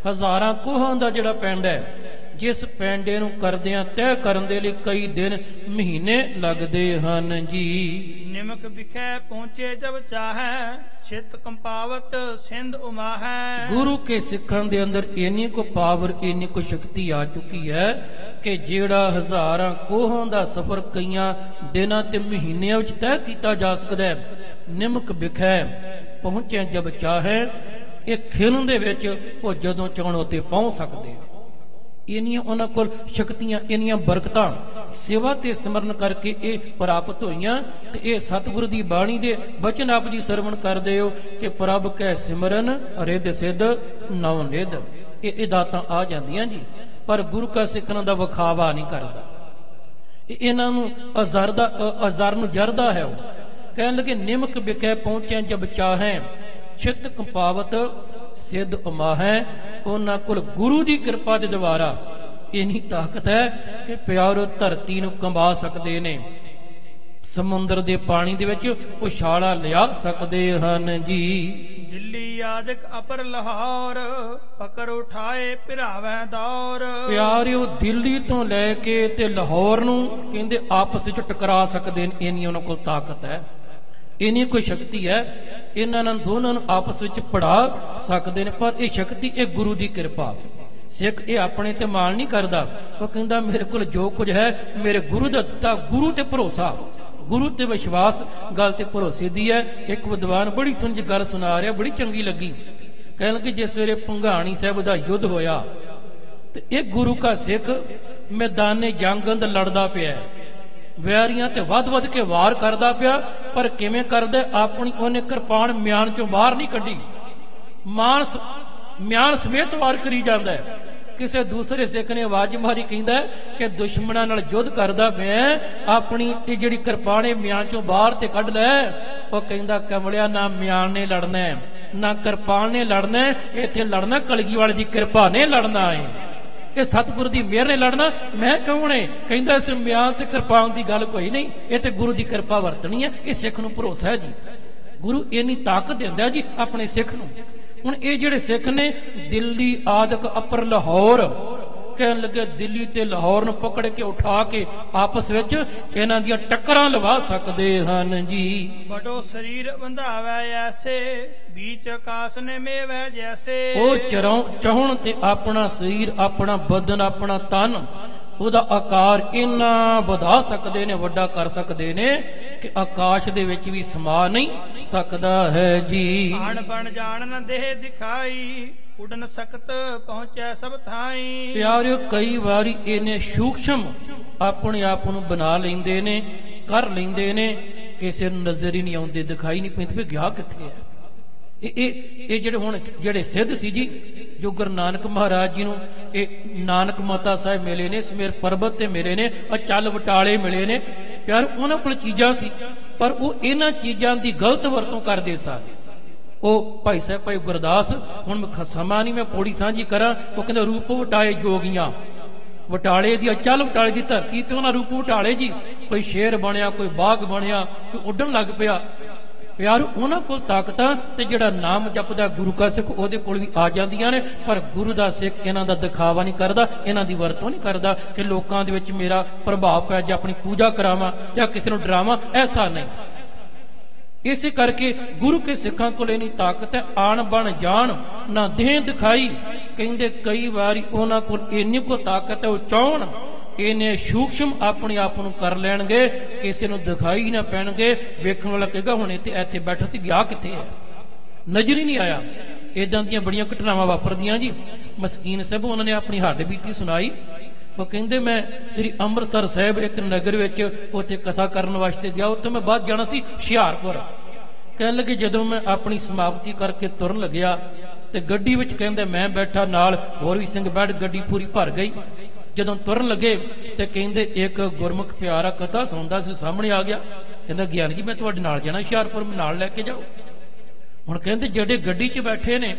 ਹਜ਼ਾਰਾਂ ਕੋਹਾਂ ਦਾ ਜਿਹੜਾ ਪਿੰਡ ਹੈ, ਜਿਸ ਪੈਂਡੇ ਨੂੰ ਕਰਦਿਆਂ ਤੈਅ ਕਰਨ ਦੇ ਲਈ ਕਈ ਦਿਨ ਮਹੀਨੇ ਲੱਗਦੇ ਹਨ ਜੀ। ਨਿਮਕ ਵਿਖੇ ਪਹੁੰਚੇ ਜਬ ਚਾਹੈ, ਚਿਤ ਕੰਪਾਵਤ ਸਿੰਧ ਉਮਾਹੈ। ਗੁਰੂ ਕੇ ਸਿੱਖਾਂ ਦੇ ਅੰਦਰ ਇੰਨੀ ਕੋ ਪਾਵਰ, ਇੰਨੀ ਕੋ ਸ਼ਕਤੀ ਆ ਚੁੱਕੀ ਹੈ ਕਿ ਜਿਹੜਾ ਹਜ਼ਾਰਾਂ ਕੋਹਾਂ ਦਾ ਸਫ਼ਰ ਕਈਆਂ ਦਿਨਾਂ ਤੇ ਮਹੀਨਿਆਂ ਵਿੱਚ ਤੈਅ ਕੀਤਾ ਜਾ ਸਕਦਾ ਹੈ। ਨਿਮਕ ਵਿਖੇ ਪਹੁੰਚੇ ਜਬ ਚਾਹੈ, ਇਹ ਖਿਣ ਦੇ ਵਿੱਚ ਉਹ ਜਦੋਂ ਚਾਹਣ ਉੱਤੇ ਪਹੁੰਚ ਸਕਦੇ ਨੇ। ਇੰਨੀਆਂ ਉਹਨਾਂ ਕੋਲ ਸ਼ਕਤੀਆਂ, ਇੰਨੀਆਂ ਬਰਕਤਾਂ ਸੇਵਾ ਤੇ ਸਿਮਰਨ ਕਰਕੇ ਇਹ ਪ੍ਰਾਪਤ ਹੋਈਆਂ। ਤੇ ਇਹ ਸਤਿਗੁਰੂ ਦੀ ਬਾਣੀ ਦੇ ਬਚਨ ਆਪ ਜੀ ਸਰਵਣ ਕਰਦੇ ਹੋ ਕਿ ਪ੍ਰਭ ਕੈ ਸਿਮਰਨ ਰਿੱਧ ਸਿੱਧ ਨਵ ਨਿਧ। ਇਹ ਦਾਤਾਂ ਆ ਜਾਂਦੀਆਂ ਜੀ, ਪਰ ਗੁਰੂ ਕਾ ਸਿੱਖਣ ਦਾ ਵਿਖਾਵਾ ਨਹੀਂ ਕਰਦਾ। ਇਹਨਾਂ ਨੂੰ ਅਜ਼ਰ ਨੂੰ ਜਰਦਾ ਹੈ। ਉਹ ਕਹਿਣ ਲੱਗੇ ਨਿਮਕ ਵਿਖੇ ਪਹੁੰਚਿਆ ਜਬ ਚਾਹੈ, ਚਿਤ ਕੰਪਾਵਤ ਸਿੱਧ ਉਮਾਹੈ। ਉਹਨਾਂ ਕੋਲ ਗੁਰੂ ਦੀ ਕਿਰਪਾ ਦੇ ਦੁਆਰਾ ਇੰਨੀ ਤਾਕਤ ਹੈ ਕਿ ਪਿਆਰੋ ਧਰਤੀ ਨੂੰ ਕੰਬਾ ਸਕਦੇ ਨੇ, ਸਮੁੰਦਰ ਦੇ ਪਾਣੀ ਦੇ ਵਿੱਚ ਉਛਾਲਾ ਲਿਆ ਸਕਦੇ ਹਨ ਜੀ। ਦਿੱਲੀ ਆਦਿਕ ਅਪਰ ਲਾਹੌਰ, ਪਕੜ ਉਠਾਏ ਭਿਰਾਵੈ ਦੌਰ। ਪਿਆਰਿਓ ਦਿੱਲੀ ਤੋਂ ਲੈ ਕੇ ਤੇ ਲਾਹੌਰ ਨੂੰ ਕਹਿੰਦੇ ਆਪਸ ਵਿੱਚ ਟਕਰਾ ਸਕਦੇ ਨੇ, ਇੰਨੀ ਉਹਨਾਂ ਕੋਲ ਤਾਕਤ ਹੈ, ਇੰਨੀ ਕੋਈ ਸ਼ਕਤੀ ਹੈ। ਇਹਨਾਂ ਨੂੰ ਦੋਨਾਂ ਨੂੰ ਆਪਸ ਵਿੱਚ ਪੜਾ ਸਕਦੇ ਨੇ, ਪਰ ਇਹ ਸ਼ਕਤੀ ਇਹ ਗੁਰੂ ਦੀ ਕਿਰਪਾ। ਸਿੱਖ ਇਹ ਆਪਣੇ ਤੇ ਮਾਣ ਨਹੀਂ ਕਰਦਾ, ਉਹ ਕਹਿੰਦਾ ਮੇਰੇ ਕੋਲ ਜੋ ਕੁਝ ਹੈ ਮੇਰੇ ਗੁਰੂ ਦਾ ਦਿੱਤਾ। ਗੁਰੂ ਤੇ ਭਰੋਸਾ, ਗੁਰੂ ਤੇ ਵਿਸ਼ਵਾਸ ਗੱਲ ਤੇ ਭਰੋਸੇ ਦੀ ਹੈ। ਇੱਕ ਵਿਦਵਾਨ ਬੜੀ ਸੁੰਝ ਗੱਲ ਸੁਣਾ ਰਿਹਾ, ਬੜੀ ਚੰਗੀ ਲੱਗੀ। ਕਹਿਣ ਲੱਗੇ ਜਿਸ ਵੇਲੇ ਭੰਗਾਣੀ ਸਾਹਿਬ ਦਾ ਯੁੱਧ ਹੋਇਆ ਤੇ ਇਹ ਗੁਰੂ ਕਾ ਸਿੱਖ ਮੈਦਾਨੇ ਜੰਗ ਅੰਦਰ ਲੜਦਾ ਪਿਆ, ਵੈਰੀਆਂ ਤੇ ਵੱਧ ਕੇ ਵਾਰ ਕਰਦਾ ਪਿਆ, ਪਰ ਕਿਵੇਂ ਕਰਦਾ? ਆਪਣੀ ਉਹਨੇ ਕਿਰਪਾਨ ਮਿਆਨ ਚੋਂ ਬਾਹਰ ਨਹੀਂ ਕੱਢੀ, ਮਿਆਨ ਸਮੇਤ ਵਾਰ ਕਰੀ ਜਾਂਦਾ। ਕਿਸੇ ਦੂਸਰੇ ਸਿੱਖ ਨੇ ਆਵਾਜ਼ ਮਾਰੀ, ਕਹਿੰਦਾ ਕਿ ਦੁਸ਼ਮਣਾਂ ਨਾਲ ਯੁੱਧ ਕਰਦਾ ਮੈਂ, ਆਪਣੀ ਇਹ ਜਿਹੜੀ ਕਿਰਪਾਨ ਮਿਆਨ ਚੋਂ ਬਾਹਰ ਤੇ ਕੱਢ ਲੈ। ਉਹ ਕਹਿੰਦਾ ਕਮਲਿਆ, ਨਾ ਮਿਆਨ ਨੇ ਲੜਨਾ ਨਾ ਕਿਰਪਾਨ ਨੇ ਲੜਨਾ, ਇੱਥੇ ਲੜਨਾ ਕਲਗੀਵਾਲੇ ਦੀ ਕਿਰਪਾ ਨੇ ਲੜਨਾ ਹੈ, ਇਹ ਸਤਿਗੁਰੂ ਦੀ ਮਿਹਰ ਨੇ ਲੜਨਾ। ਮੈਂ ਕੌਣ ਹੈ? ਕਹਿੰਦਾ ਇਸ ਮਿਆਨ ਤੇ ਕਿਰਪਾਨ ਦੀ ਗੱਲ ਕੋਈ ਨਹੀਂ, ਇਹ ਤੇ ਗੁਰੂ ਦੀ ਕਿਰਪਾ ਵਰਤਣੀ ਹੈ। ਇਹ ਸਿੱਖ ਨੂੰ ਭਰੋਸਾ ਹੈ ਜੀ, ਗੁਰੂ ਇੰਨੀ ਤਾਕਤ ਦਿੰਦਾ ਜੀ ਆਪਣੇ ਸਿੱਖ ਨੂੰ। ਹੁਣ ਇਹ ਜਿਹੜੇ ਸਿੱਖ ਨੇ ਦਿੱਲੀ ਆਦਿਕ ਅਪਰ ਲਾਹੌਰ, ਕਹਿਣ ਲੱਗੇ ਦਿੱਲੀ ਤੇ ਲਾਹੌਰ ਨੂੰ ਪਕੜ ਕੇ ਉਠਾ ਕੇ ਆਪਸ ਵਿੱਚ ਇਹਨਾਂ ਦੀਆਂ ਟੱਕਰਾਂ ਲਵਾ ਸਕਦੇ ਹਨ ਜੀ। ਬਟੋ ਸਰੀਰ ਬੰਧਾਵੈ ਐਸੇ ਬੀਚ ਆਕਾਸ਼ ਨੇ ਮੇਵੈ ਜੈਸੇ। ਉਹ ਚਾਹੁਣ ਤੇ ਆਪਣਾ ਸਰੀਰ, ਆਪਣਾ ਬਦਨ, ਆਪਣਾ ਤਨ, ਉਹਦਾ ਆਕਾਰ ਇੰਨਾ ਵਧਾ ਸਕਦੇ ਨੇ, ਵੱਡਾ ਕਰ ਸਕਦੇ ਨੇ ਕਿ ਆਕਾਸ਼ ਦੇ ਵਿੱਚ ਵੀ ਸਮਾ ਨਹੀਂ ਸਕਦਾ ਹੈ ਜੀ। ਆਣ ਬਣ ਜਾਣ ਨ ਦੇਹ ਦਿਖਾਈ ਉਡਨ ਸਕਤ ਪਹੁੰਚੈ ਸਭ ਥਾਈ। ਪਿਆਰਿਓ ਕਈ ਵਾਰੀ ਇਹਨੇ ਸੂਖਸ਼ਮ ਆਪਣੇ ਆਪ ਨੂੰ ਬਣਾ ਲੈਂਦੇ ਨੇ, ਕਰ ਲੈਂਦੇ ਨੇ, ਕਿਸੇ ਨੂੰ ਨਜ਼ਰ ਹੀ ਨਹੀਂ ਆਉਂਦੇ, ਦਿਖਾਈ ਨਹੀਂ ਪੈਂਦੇ ਵੀ ਗਿਆ ਕਿੱਥੇ ਹੈ। ਇਹ ਜਿਹੜੇ ਸਿੱਧ ਸੀ ਜੀ, ਜੋ ਗੁਰੂ ਨਾਨਕ ਮਹਾਰਾਜ ਜੀ ਨੂੰ ਇਹ ਨਾਨਕ ਮਾਤਾ ਸਾਹਿਬ ਮਿਲੇ ਨੇ, ਸਮੇਰ ਪਰਬਤ ਤੇ ਮਿਲੇ ਨੇ, ਅਚਲ ਬਟਾਲੇ ਮਿਲੇ ਨੇ। ਪਿਆਰ ਉਹਨਾਂ ਕੋਲ ਚੀਜ਼ਾਂ ਸੀ, ਪਰ ਉਹ ਇਹਨਾਂ ਚੀਜ਼ਾਂ ਦੀ ਗਲਤ ਵਰਤੋਂ ਕਰਦੇ ਸਨ। ਉਹ ਭਾਈ ਸਾਹਿਬ ਭਾਈ ਗੁਰਦਾਸ, ਹੁਣ ਸਮਾਂ ਨਹੀਂ ਮੈਂ ਪੌੜੀ ਸਾਂਝੀ ਕਰਾਂ, ਉਹ ਕਹਿੰਦੇ ਰੂਪ ਵਟਾਏ ਜੋਗੀਆਂ, ਵਟਾਲੇ ਦੀ ਅਚਲ ਵਟਾਲੇ ਦੀ ਧਰਤੀ ਤੇ ਉਹਨਾਂ ਰੂਪ ਵਟਾਲੇ ਜੀ। ਕੋਈ ਸ਼ੇਰ ਬਣਿਆ, ਕੋਈ ਬਾਗ ਬਣਿਆ, ਕੋਈ ਉੱਡਣ ਲੱਗ ਪਿਆ। ਪਿਆਰ ਉਹਨਾਂ ਕੋਲ ਤਾਕਤਾਂ ਤੇ ਜਿਹੜਾ ਨਾਮ ਜਪਦਾ ਗੁਰੂ ਕਾ ਸਿੱਖ ਉਹਦੇ ਕੋਲ ਵੀ ਆ ਜਾਂਦੀਆਂ ਨੇ, ਪਰ ਗੁਰੂ ਦਾ ਸਿੱਖ ਇਹਨਾਂ ਦਾ ਦਿਖਾਵਾ ਨਹੀਂ ਕਰਦਾ, ਇਹਨਾਂ ਦੀ ਵਰਤੋਂ ਨਹੀਂ ਕਰਦਾ ਕਿ ਲੋਕਾਂ ਦੇ ਵਿੱਚ ਮੇਰਾ ਪ੍ਰਭਾਵ ਪੈ ਜਾ, ਆਪਣੀ ਪੂਜਾ ਕਰਾਵਾਂ ਜਾਂ ਕਿਸੇ ਨੂੰ ਡਰਾਵਾਂ, ਐਸਾ ਨਹੀਂ। ਇਸੇ ਕਰਕੇ ਗੁਰੂ ਕੇ ਸਿੱਖਾਂ ਕੋਲ ਇੰਨੀ ਤਾਕਤ ਹੈ, ਆਣ ਬਣ ਜਾਣ ਨਾ ਦੇਹ ਦਿਖਾਈ। ਕਹਿੰਦੇ ਕਈ ਵਾਰੀ ਉਹਨਾਂ ਕੋਲ ਇੰਨੀ ਕੋ ਤਾਕਤ ਹੈ, ਉਹ ਚਾਹਣ ਇਹਨੇ ਸੂਖਸ਼ਮ ਆਪਣੇ ਆਪ ਨੂੰ ਕਰ ਲੈਣਗੇ, ਕਿਸੇ ਨੂੰ ਦਿਖਾਈ ਨਾ ਪੈਣਗੇ। ਵੇਖਣ ਵਾਲਾ ਕਹੇਗਾ ਹੁਣ ਇੱਥੇ ਬੈਠਾ ਸੀ, ਗਿਆ ਕਿੱਥੇ ਹੈ, ਨਜ਼ਰ ਹੀ ਨਹੀਂ ਆਇਆ। ਇਦਾਂ ਦੀਆਂ ਬੜੀਆਂ ਘਟਨਾਵਾਂ ਵਾਪਰਦੀਆਂ ਜੀ। ਮਸਕੀਨ ਸਾਹਿਬ ਉਹਨਾਂ ਨੇ ਆਪਣੀ ਹੱਡ ਬੀਤੀ ਸੁਣਾਈ। ਉਹ ਕਹਿੰਦੇ ਮੈਂ ਸ੍ਰੀ ਅੰਮ੍ਰਿਤਸਰ ਸਾਹਿਬ ਇੱਕ ਨਗਰ ਵਿੱਚ ਉੱਥੇ ਕਥਾ ਕਰਨ ਵਾਸਤੇ ਗਿਆ, ਉੱਥੇ ਮੈਂ ਬਾਅਦ ਜਾਣਾ ਸੀ ਹੁਸ਼ਿਆਰਪੁਰ। ਕਹਿਣ ਲੱਗੇ ਜਦੋਂ ਮੈਂ ਆਪਣੀ ਸਮਾਪਤੀ ਕਰਕੇ ਤੁਰਨ ਲੱਗਿਆ ਤੇ ਗੱਡੀ ਵਿੱਚ ਕਹਿੰਦੇ ਮੈਂ ਬੈਠਾ, ਨਾਲ ਹੋਰ ਵੀ ਸਿੰਘ ਬੈਠ, ਗੱਡੀ ਪੂਰੀ ਭਰ ਗਈ। ਜਦੋਂ ਤੁਰਨ ਲੱਗੇ ਤੇ ਕਹਿੰਦੇ ਇੱਕ ਗੁਰਮੁਖ ਪਿਆਰਾ ਕਥਾ ਸੁਣਦਾ ਸੀ, ਸਾਹਮਣੇ ਆ ਗਿਆ। ਕਹਿੰਦਾ ਗਿਆਨੀ ਜੀ ਮੈਂ ਤੁਹਾਡੇ ਨਾਲ ਜਾਣਾ ਹੁਸ਼ਿਆਰਪੁਰ, ਮੈਂ ਨਾਲ ਲੈ ਕੇ ਜਾਓ। ਹੁਣ ਕਹਿੰਦੇ ਜਿਹੜੇ ਗੱਡੀ 'ਚ ਬੈਠੇ ਨੇ,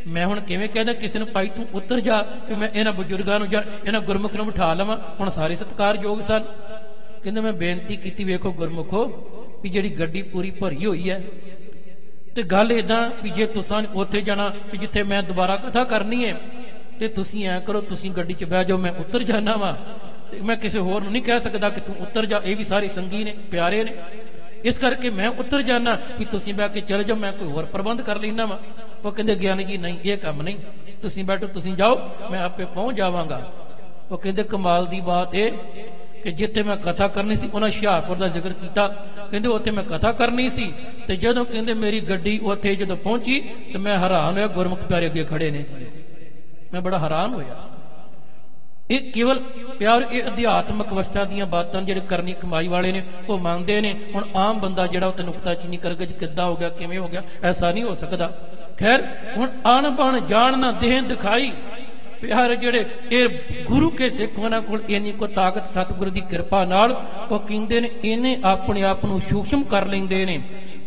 ਮੈਂ ਹੁਣ ਕਿਵੇਂ ਕਹਿੰਦਾ ਕਿਸੇ ਨੂੰ ਭਾਈ ਤੂੰ ਉਤਰ ਜਾ, ਕਿ ਮੈਂ ਇਹਨਾਂ ਬਜ਼ੁਰਗਾਂ ਨੂੰ ਜਾਂ ਇਹਨਾਂ ਗੁਰਮੁਖ ਨੂੰ ਬਿਠਾ ਲਵਾਂ। ਹੁਣ ਸਾਰੇ ਸਤਿਕਾਰਯੋਗ ਸਨ। ਕਹਿੰਦੇ ਮੈਂ ਬੇਨਤੀ ਕੀਤੀ, ਵੇਖੋ ਗੁਰਮੁਖੋ ਵੀ ਜਿਹੜੀ ਗੱਡੀ ਪੂਰੀ ਭਰੀ ਹੋਈ ਹੈ ਤੇ ਗੱਲ ਏਦਾਂ ਵੀ ਜੇ ਤੁਸੀਂ ਉੱਥੇ ਜਾਣਾ ਵੀ ਜਿੱਥੇ ਮੈਂ ਦੁਬਾਰਾ ਕਥਾ ਕਰਨੀ ਹੈ ਤੇ ਤੁਸੀਂ ਐ ਕਰੋ, ਤੁਸੀਂ ਗੱਡੀ 'ਚ ਬਹਿ ਜਾਓ, ਮੈਂ ਉੱਤਰ ਜਾਣਾ ਵਾ। ਤੇ ਮੈਂ ਕਿਸੇ ਹੋਰ ਨੂੰ ਨਹੀਂ ਕਹਿ ਸਕਦਾ ਕਿ ਤੂੰ ਉੱਤਰ ਜਾ, ਇਹ ਵੀ ਸਾਰੇ ਸੰਗੀ ਨੇ, ਪਿਆਰੇ ਨੇ, ਇਸ ਕਰਕੇ ਮੈਂ ਉੱਤਰ ਜਾਣਾ ਵੀ ਤੁਸੀਂ ਬਹਿ ਕੇ ਚਲੇ ਜਾਓ, ਮੈਂ ਕੋਈ ਹੋਰ ਪ੍ਰਬੰਧ ਕਰ ਲੈਣਾ ਵਾ। ਉਹ ਕਹਿੰਦੇ ਗਿਆਨੀ ਜੀ ਨਹੀਂ, ਇਹ ਕੰਮ ਨਹੀਂ, ਤੁਸੀਂ ਬੈਠੋ, ਤੁਸੀਂ ਜਾਓ, ਮੈਂ ਆਪੇ ਪਹੁੰਚ ਜਾਵਾਂਗਾ। ਉਹ ਕਹਿੰਦੇ ਕਮਾਲ ਦੀ ਬਾਤ ਇਹ ਕਿ ਜਿੱਥੇ ਮੈਂ ਕਥਾ ਕਰਨੀ ਸੀ, ਉਹਨਾਂ ਹੁਸ਼ਿਆਰਪੁਰ ਦਾ ਜ਼ਿਕਰ ਕੀਤਾ। ਕਹਿੰਦੇ ਉੱਥੇ ਮੈਂ ਕਥਾ ਕਰਨੀ ਸੀ ਤੇ ਜਦੋਂ ਕਹਿੰਦੇ ਮੇਰੀ ਗੱਡੀ ਉੱਥੇ ਜਦੋਂ ਪਹੁੰਚੀ ਤੇ ਮੈਂ ਹੈਰਾਨ ਹੋਇਆ, ਗੁਰਮੁਖ ਪਿਆਰੇ ਅੱਗੇ ਖੜੇ ਨੇ। ਮੈਂ ਬੜਾ ਹੈਰਾਨ ਹੋਇਆ। ਇਹ ਕੇਵਲ ਪਿਆਰ, ਇਹ ਅਧਿਆਤਮਕ ਅਵਸਥਾ ਦੀਆਂ ਬਾਤਾਂ ਜਿਹੜੇ ਕਰਨੀ ਕਮਾਈ ਵਾਲੇ ਨੇ ਉਹ ਮੰਨਦੇ ਨੇ। ਹੁਣ ਆਮ ਬੰਦਾ ਜਿਹੜਾ ਉਹ ਤੇ ਨੁਕਤਾਚੀਨੀ ਕਰੇਗਾ ਜੀ ਕਿੱਦਾਂ ਹੋ ਗਿਆ, ਕਿਵੇਂ ਹੋ ਗਿਆ, ਐਸਾ ਨਹੀਂ ਹੋ ਸਕਦਾ। ਖੈਰ ਹੁਣ ਅਣ ਬਣ ਜਾਣ ਨਾ ਦੇਹ ਦਿਖਾਈ। ਪਿਆਰ ਜਿਹੜੇ ਇਹ ਗੁਰੂ ਕੇ ਸਿੱਖ ਉਹਨਾਂ ਕੋਲ ਇੰਨੀ ਕੋ ਤਾਕਤ ਸਤਿਗੁਰੂ ਦੀ ਕਿਰਪਾ ਨਾਲ, ਉਹ ਕਹਿੰਦੇ ਨੇ ਇਹਨੇ ਆਪਣੇ ਆਪ ਨੂੰ ਸੂਖਸ਼ਮ ਕਰ ਲੈਂਦੇ ਨੇ,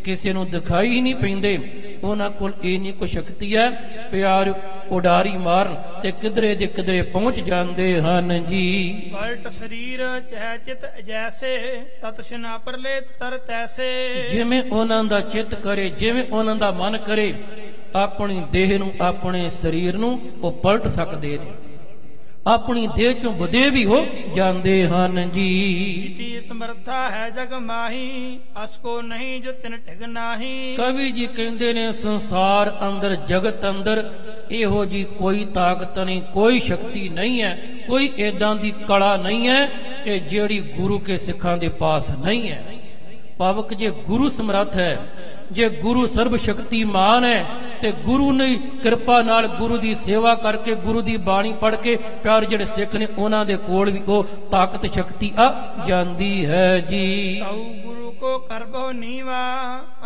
ਕਿਸੇ ਨੂੰ ਦਿਖਾਈ ਨਹੀਂ ਪੈਂਦੇ। ਉਹਨਾਂ ਕੋਲ ਇੰਨੀ ਕੋ ਸ਼ਕਤੀ ਹੈ ਪਿਆਰ, ਉਡਾਰੀ ਮਾਰਨ ਤੇ ਕਿਧਰੇ ਦੇ ਕਿਧਰੇ ਪਹੁੰਚ ਜਾਂਦੇ ਹਨ ਜੀ। ਪਲਟ ਸਰੀਰ ਚਹਿ ਚਿਤ ਜੈਸੇ ਤਤ ਸ਼ਨਾ ਪਰਲੇਤ ਤਰ ਤੈਸੇ। ਜਿਵੇਂ ਉਹਨਾਂ ਦਾ ਚਿੱਤ ਕਰੇ, ਜਿਵੇਂ ਉਹਨਾਂ ਦਾ ਮਨ ਕਰੇ, ਆਪਣੀ ਦੇਹ ਨੂੰ, ਆਪਣੇ ਸਰੀਰ ਨੂੰ ਉਹ ਪਲਟ ਸਕਦੇ ਨੇ, ਆਪਣੀ ਦੇਹ ਚੋਂ ਵਧੇ ਵੀ ਹੋ ਜਾਂਦੇ ਹਨ ਜੀ। ਜਿਤੀ ਸਮਰੱਥਾ ਹੈ ਜਗ ਮਾਹੀ, ਅਸ ਕੋ ਨਹੀਂ ਜੋ ਤਿਨ ਟਿਕ ਨਾਹੀ। ਕਵੀ ਜੀ ਕਹਿੰਦੇ ਨੇ ਸੰਸਾਰ ਅੰਦਰ, ਜਗਤ ਅੰਦਰ ਇਹੋ ਜੀ ਕੋਈ ਤਾਕਤ ਨਹੀਂ, ਕੋਈ ਸ਼ਕਤੀ ਨਹੀਂ ਹੈ, ਕੋਈ ਏਦਾਂ ਦੀ ਕਲਾ ਨਹੀਂ ਹੈ ਕਿ ਜਿਹੜੀ ਗੁਰੂ ਕੇ ਸਿੱਖਾਂ ਦੇ ਪਾਸ ਨਹੀਂ ਹੈ। ਭਾਵਕ ਜੇ ਗੁਰੂ ਸਮਰੱਥ ਹੈ, ਜੇ ਗੁਰੂ ਸਰਬ ਸ਼ਕਤੀਮਾਨ ਹੈ ਤੇ ਗੁਰੂ ਨੇ ਕਿਰਪਾ ਨਾਲ ਗੁਰੂ ਦੀ ਸੇਵਾ ਕਰਕੇ, ਗੁਰੂ ਦੀ ਬਾਣੀ ਪੜ੍ਹ ਕੇ ਪਿਆਰ ਜਿਹੜੇ ਸਿੱਖ ਨੇ ਉਹਨਾਂ ਦੇ ਕੋਲ ਵੀ ਉਹ ਤਾਕਤ ਸ਼ਕਤੀ ਆ ਜਾਂਦੀ ਹੈ ਜੀ। ਤਾਉ ਗੁਰੂ ਕੋ ਕਰਬੋ ਨੀਵਾ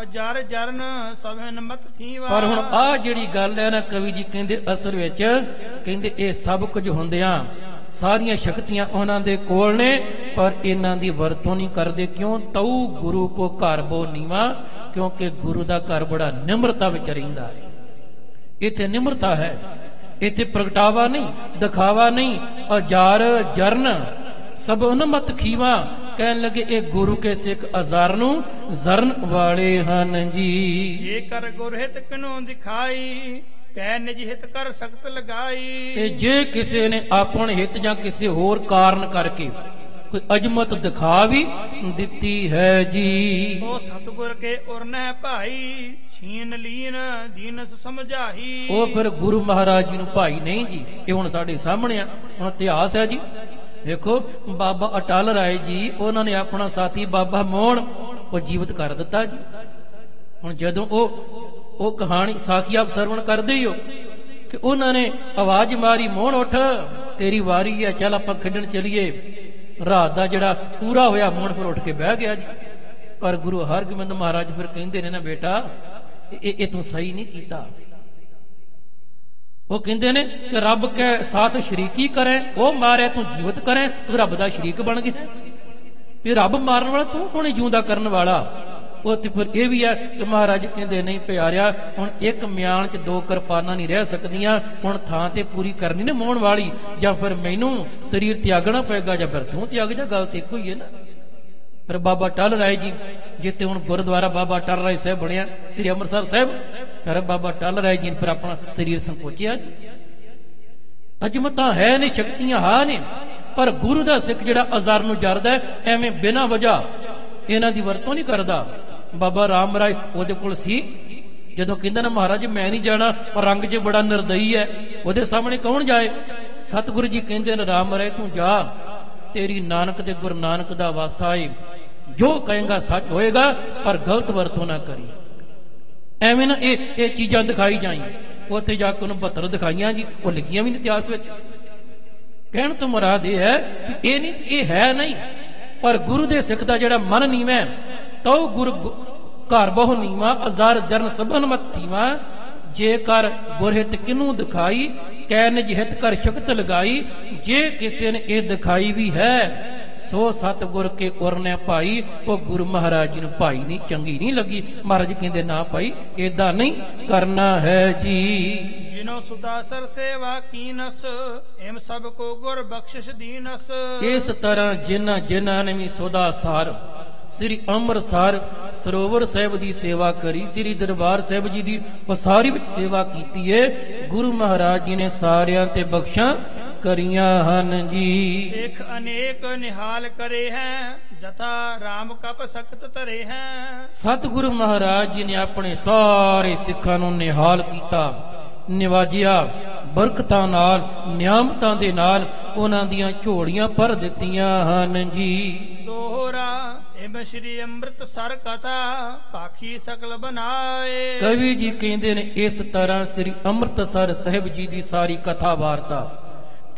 ਅਜਰ ਜਰਨ ਸਭਨ ਮਤ ਥੀਵਾ। ਪਰ ਹੁਣ ਆ ਜਿਹੜੀ ਗੱਲ ਹੈ ਨਾ, ਕਵੀ ਜੀ ਕਹਿੰਦੇ ਅਸਲ ਵਿੱਚ ਕਹਿੰਦੇ ਇਹ ਸਭ ਕੁਝ ਹੁੰਦਿਆਂ ਸਾਰੀਆਂ ਸ਼ਕਤੀਆਂ ਉਹਨਾਂ ਦੇ ਕੋਲ ਨੇ, ਪਰ ਇਹਨਾਂ ਦੀ ਵਰਤੋਂ ਨਹੀਂ ਕਰਦੇ। ਕਿਉਂ? ਤਉ ਗੁਰੂ ਕੋ ਘਰ ਬੋ ਨੀਵਾ, ਕਿਉਂਕਿ ਗੁਰੂ ਦਾ ਘਰ ਬੜਾ ਨਿਮਰਤਾ ਵਿੱਚ ਰਹਿੰਦਾ ਹੈ। ਇੱਥੇ ਨਿਮਰਤਾ ਹੈ, ਇੱਥੇ ਪ੍ਰਗਟਾਵਾ ਨਹੀਂ, ਦਿਖਾਵਾ ਨਹੀਂ। ਅਜਾਰ ਜਰਨ ਸਭ ਉਨਮਤ ਖੀਵਾ। ਕਹਿਣ ਲੱਗੇ ਇਹ ਗੁਰੂ ਕੇ ਸਿੱਖ ਅਜ਼ਾਰ ਨੂੰ ਜ਼ਰਨ ਵਾਲੇ ਹਨ ਜੀ। ਜੇਕਰ ਗੁਰਹਿਤ ਕਿਨੋਂ ਦਿਖਾਈ ਕਹਿ ਨਿਜ ਹਿਤ ਕਰ ਸਖਤ ਲਗਾਈ। ਤੇ ਜੇ ਕਿਸੇ ਨੇ ਆਪਣੇ ਹਿੱਤ ਜਾਂ ਕਿਸੇ ਹੋਰ ਕਾਰਨ ਕਰਕੇ ਕੋਈ ਅਜਮਤ ਦਿਖਾ ਵੀ ਦਿੱਤੀ ਹੈ ਜੀ। ਸੋ ਸਤਿਗੁਰ ਕੇ ਉਰਨੈ ਭਾਈ ਛੀਨ ਲੀਨ ਦੀਨਸ ਸਮਝਾਈ। ਉਹ ਫਿਰ ਗੁਰੂ ਮਹਾਰਾਜ ਜੀ ਨੂੰ ਭਾਈ ਨਹੀਂ ਜੀ, ਇਹ ਹੁਣ ਸਾਡੇ ਸਾਹਮਣੇ ਆ, ਹੁਣ ਇਤਿਹਾਸ ਹੈ ਜੀ। ਵੇਖੋ ਬਾਬਾ ਅਟਲ ਰਾਏ ਜੀ, ਉਹਨਾਂ ਨੇ ਆਪਣਾ ਸਾਥੀ ਬਾਬਾ ਮੋਹਣ ਉਹ ਜੀਵਤ ਕਰ ਦਿੱਤਾ ਜੀ। ਹੁਣ ਜਦੋਂ ਉਹ ਕਹਾਣੀ ਸਾਖੀ ਆਪ ਸਰਵਣ ਕਰਦੇ ਹੀ ਹੋ ਕਿ ਉਹਨਾਂ ਨੇ ਆਵਾਜ਼ ਮਾਰੀ, ਮੋਹਣ ਉੱਠ ਤੇਰੀ ਵਾਰੀ ਹੈ, ਚੱਲ ਆਪਾਂ ਖੇਡਣ ਚਲੀਏ। ਰਾਤ ਦਾ ਜਿਹੜਾ ਪੂਰਾ ਹੋਇਆ, ਮੋਹਣ ਫਿਰ ਉੱਠ ਕੇ ਬਹਿ ਗਿਆ ਜੀ। ਪਰ ਗੁਰੂ ਹਰਗੋਬਿੰਦ ਮਹਾਰਾਜ ਫਿਰ ਕਹਿੰਦੇ ਨੇ ਨਾ, ਬੇਟਾ ਇਹ ਤੂੰ ਸਹੀ ਨਹੀਂ ਕੀਤਾ। ਉਹ ਕਹਿੰਦੇ ਨੇ ਕਿ ਰੱਬ ਕੇ ਸਾਥ ਸ਼ਰੀਕੀ ਕਰੇ, ਉਹ ਮਾਰੇ ਤੂੰ ਜੀਵਤ ਕਰੇ, ਤੂੰ ਰੱਬ ਦਾ ਸ਼ਰੀਕ ਬਣ ਗਿਆ। ਵੀ ਰੱਬ ਮਾਰਨ ਵਾਲਾ ਤੂੰ ਕੋਣੀ, ਜਿਉਂਦਾ ਕਰਨ ਵਾਲਾ। ਉਹ ਤੇ ਫਿਰ ਇਹ ਵੀ ਹੈ ਕਿ ਮਹਾਰਾਜ ਕਹਿੰਦੇ ਨਹੀਂ ਪਿਆਰਿਆ, ਹੁਣ ਇੱਕ ਮਿਆਨ 'ਚ ਦੋ ਕਿਰਪਾਨਾਂ ਨਹੀਂ ਰਹਿ ਸਕਦੀਆਂ, ਹੁਣ ਥਾਂ ਤੇ ਪੂਰੀ ਕਰਨੀ ਨਾ ਮੋਹਣ ਵਾਲੀ, ਜਾਂ ਫਿਰ ਮੈਨੂੰ ਸਰੀਰ ਤਿਆਗਣਾ ਪਏਗਾ ਜਾਂ ਫਿਰ ਤੂੰ ਤਿਆਗ ਜਾ, ਗੱਲ ਤੇ ਇੱਕੋ ਹੀ ਹੈ ਨਾ। ਫਿਰ ਬਾਬਾ ਅਟਲ ਰਾਏ ਜੀ, ਜਿੱਥੇ ਹੁਣ ਗੁਰਦੁਆਰਾ ਬਾਬਾ ਅਟਲ ਰਾਏ ਸਾਹਿਬ ਬਣਿਆ ਸ੍ਰੀ ਅੰਮ੍ਰਿਤਸਰ ਸਾਹਿਬ, ਫਿਰ ਬਾਬਾ ਅਟਲ ਰਾਏ ਜੀ ਨੇ ਫਿਰ ਆਪਣਾ ਸਰੀਰ ਸੰਕੋਚਿਆ ਜੀ। ਅਜਮਤਾਂ ਹੈ ਨੇ, ਸ਼ਕਤੀਆਂ ਹਾਂ ਨੇ, ਪਰ ਗੁਰੂ ਦਾ ਸਿੱਖ ਜਿਹੜਾ ਅਜ਼ਰ ਨੂੰ ਜਰਦਾ ਹੈ, ਐਵੇਂ ਬਿਨਾਂ ਵਜ੍ਹਾ ਇਹਨਾਂ ਦੀ ਵਰਤੋਂ ਨਹੀਂ ਕਰਦਾ। ਬਾਬਾ ਰਾਮ ਰਾਏ ਉਹਦੇ ਕੋਲ ਸੀ, ਜਦੋਂ ਕਹਿੰਦਾ ਨਾ ਮਹਾਰਾਜ ਮੈਂ ਨਹੀਂ ਜਾਣਾ, ਪਰ ਰੰਗ 'ਚ ਬੜਾ ਨਿਰਦਈ ਹੈ, ਉਹਦੇ ਸਾਹਮਣੇ ਕੌਣ ਜਾਏ। ਸਤਿਗੁਰੂ ਜੀ ਕਹਿੰਦੇ ਨੇ ਰਾਮ ਰਾਏ ਤੂੰ ਜਾ, ਤੇਰੀ ਨਾਨਕ ਤੇ ਗੁਰੂ ਨਾਨਕ ਦਾ ਵਾਸਾ ਏ, ਜੋ ਕਹੇਗਾ ਸੱਚ ਹੋਏਗਾ, ਪਰ ਗਲਤ ਵਰਤੋਂ ਨਾ ਕਰੀ। ਐਵੇਂ ਨਾ ਇਹ ਚੀਜ਼ਾਂ ਦਿਖਾਈ ਜਾਈ। ਉੱਥੇ ਜਾ ਕੇ ਉਹਨੂੰ 72 ਦਿਖਾਈਆਂ ਜੀ, ਉਹ ਲਿਖੀਆਂ ਵੀ ਨੇ ਇਤਿਹਾਸ ਵਿੱਚ। ਕਹਿਣ ਤੋਂ ਮੁਰਾਦ ਇਹ ਹੈ ਕਿ ਇਹ ਨਹੀਂ, ਇਹ ਹੈ ਨਹੀਂ, ਪਰ ਗੁਰੂ ਦੇ ਸਿੱਖ ਦਾ ਜਿਹੜਾ ਮਨ ਨੀਵਾਂ, ਤਉ ਗੁਰ ਘਰ ਬਹੁ ਨੀਵਾਂ, ਅਜ਼ਰ ਜਰਨ ਸਭਨ ਮਤ ਥੀਵਾਂ। ਜੇਕਰ ਗੁਰਹਿਤ ਕਿਨੂੰ ਦਿਖਾਈ, ਕਹਿ ਨਿਜ ਹਿਤ ਕਰ ਸ਼ਕਤ ਲਗਾਈ। ਜੇ ਕਿਸੇ ਨੇ ਇਹ ਦਿਖਾਈ ਵੀ ਹੈ, ਸੋ ਸਤਿਗੁਰ ਕੇ ਉਰਨੇ ਭਾਈ, ਉਹ ਗੁਰੂ ਮਹਾਰਾਜ ਜੀ ਨੂੰ ਭਾਈ ਨਹੀਂ, ਚੰਗੀ ਨਹੀਂ ਲੱਗੀ। ਮਹਾਰਾਜ ਕਹਿੰਦੇ ਨਾ ਭਾਈ, ਏਦਾਂ ਨਹੀਂ ਕਰਨਾ ਹੈ ਜੀ। ਜਿਨੋ ਸੁਦਾਸਰ ਸੇਵਾ ਕੀਨਸ, ਏਮ ਸਭ ਕੋ ਗੁਰ ਬਖਸ਼ਿਸ਼ ਦੀਨਸ। ਇਸ ਤਰ੍ਹਾਂ ਜਿਨ੍ਹਾਂ ਨੇ ਵੀ ਸੁਦਾਸਰ ਸ੍ਰੀ ਅੰਮ੍ਰਿਤਸਰ ਸਰੋਵਰ ਸਾਹਿਬ ਦੀ ਸੇਵਾ ਕਰੀ, ਸ੍ਰੀ ਦਰਬਾਰ ਸਾਹਿਬ ਜੀ ਦੀ ਪਸਾਰੀ ਵਿੱਚ ਸੇਵਾ ਕੀਤੀ ਹੈ, ਗੁਰੂ ਮਹਾਰਾਜ ਜੀ ਨੇ ਸਾਰਿਆਂ ਤੇ ਬਖਸ਼ਾਂ ਕਰੀਆਂ ਹਨ ਜੀ। ਸਿੱਖ ਅਨੇਕ ਨਿਹਾਲ ਕਰੇ ਹੈ, ਜਥਾ ਰਾਮ ਕਪ ਸਖਤ ਧਰੇ ਹੈ। ਸਤਿਗੁਰੂ ਮਹਾਰਾਜ ਜੀ ਨੇ ਆਪਣੇ ਸਾਰੇ ਸਿੱਖਾਂ ਨੂੰ ਨਿਹਾਲ ਕੀਤਾ, ਨਿਵਾਜਿਆ, ਬਰਕਤਾਂ ਨਾਲ, ਨਿਆਮਤਾਂ ਦੇ ਨਾਲ ਉਹਨਾਂ ਦੀਆਂ ਝੋਲੀਆਂ ਭਰ ਦਿੱਤੀਆਂ ਹਨ ਜੀ। ਦੋਹਰਾ ਇਮ ਸ਼੍ਰੀ ਅੰਮ੍ਰਿਤਸਰ ਕਥਾ, ਪਾਖੀ ਸਕਲ ਬਨਾਏ। ਕਵੀ ਜੀ ਕਹਿੰਦੇ ਨੇ ਇਸ ਤਰ੍ਹਾਂ ਸ੍ਰੀ ਅੰਮ੍ਰਿਤਸਰ ਸਾਹਿਬ ਜੀ ਦੀ ਸਾਰੀ ਕਥਾ ਵਾਰਤਾ,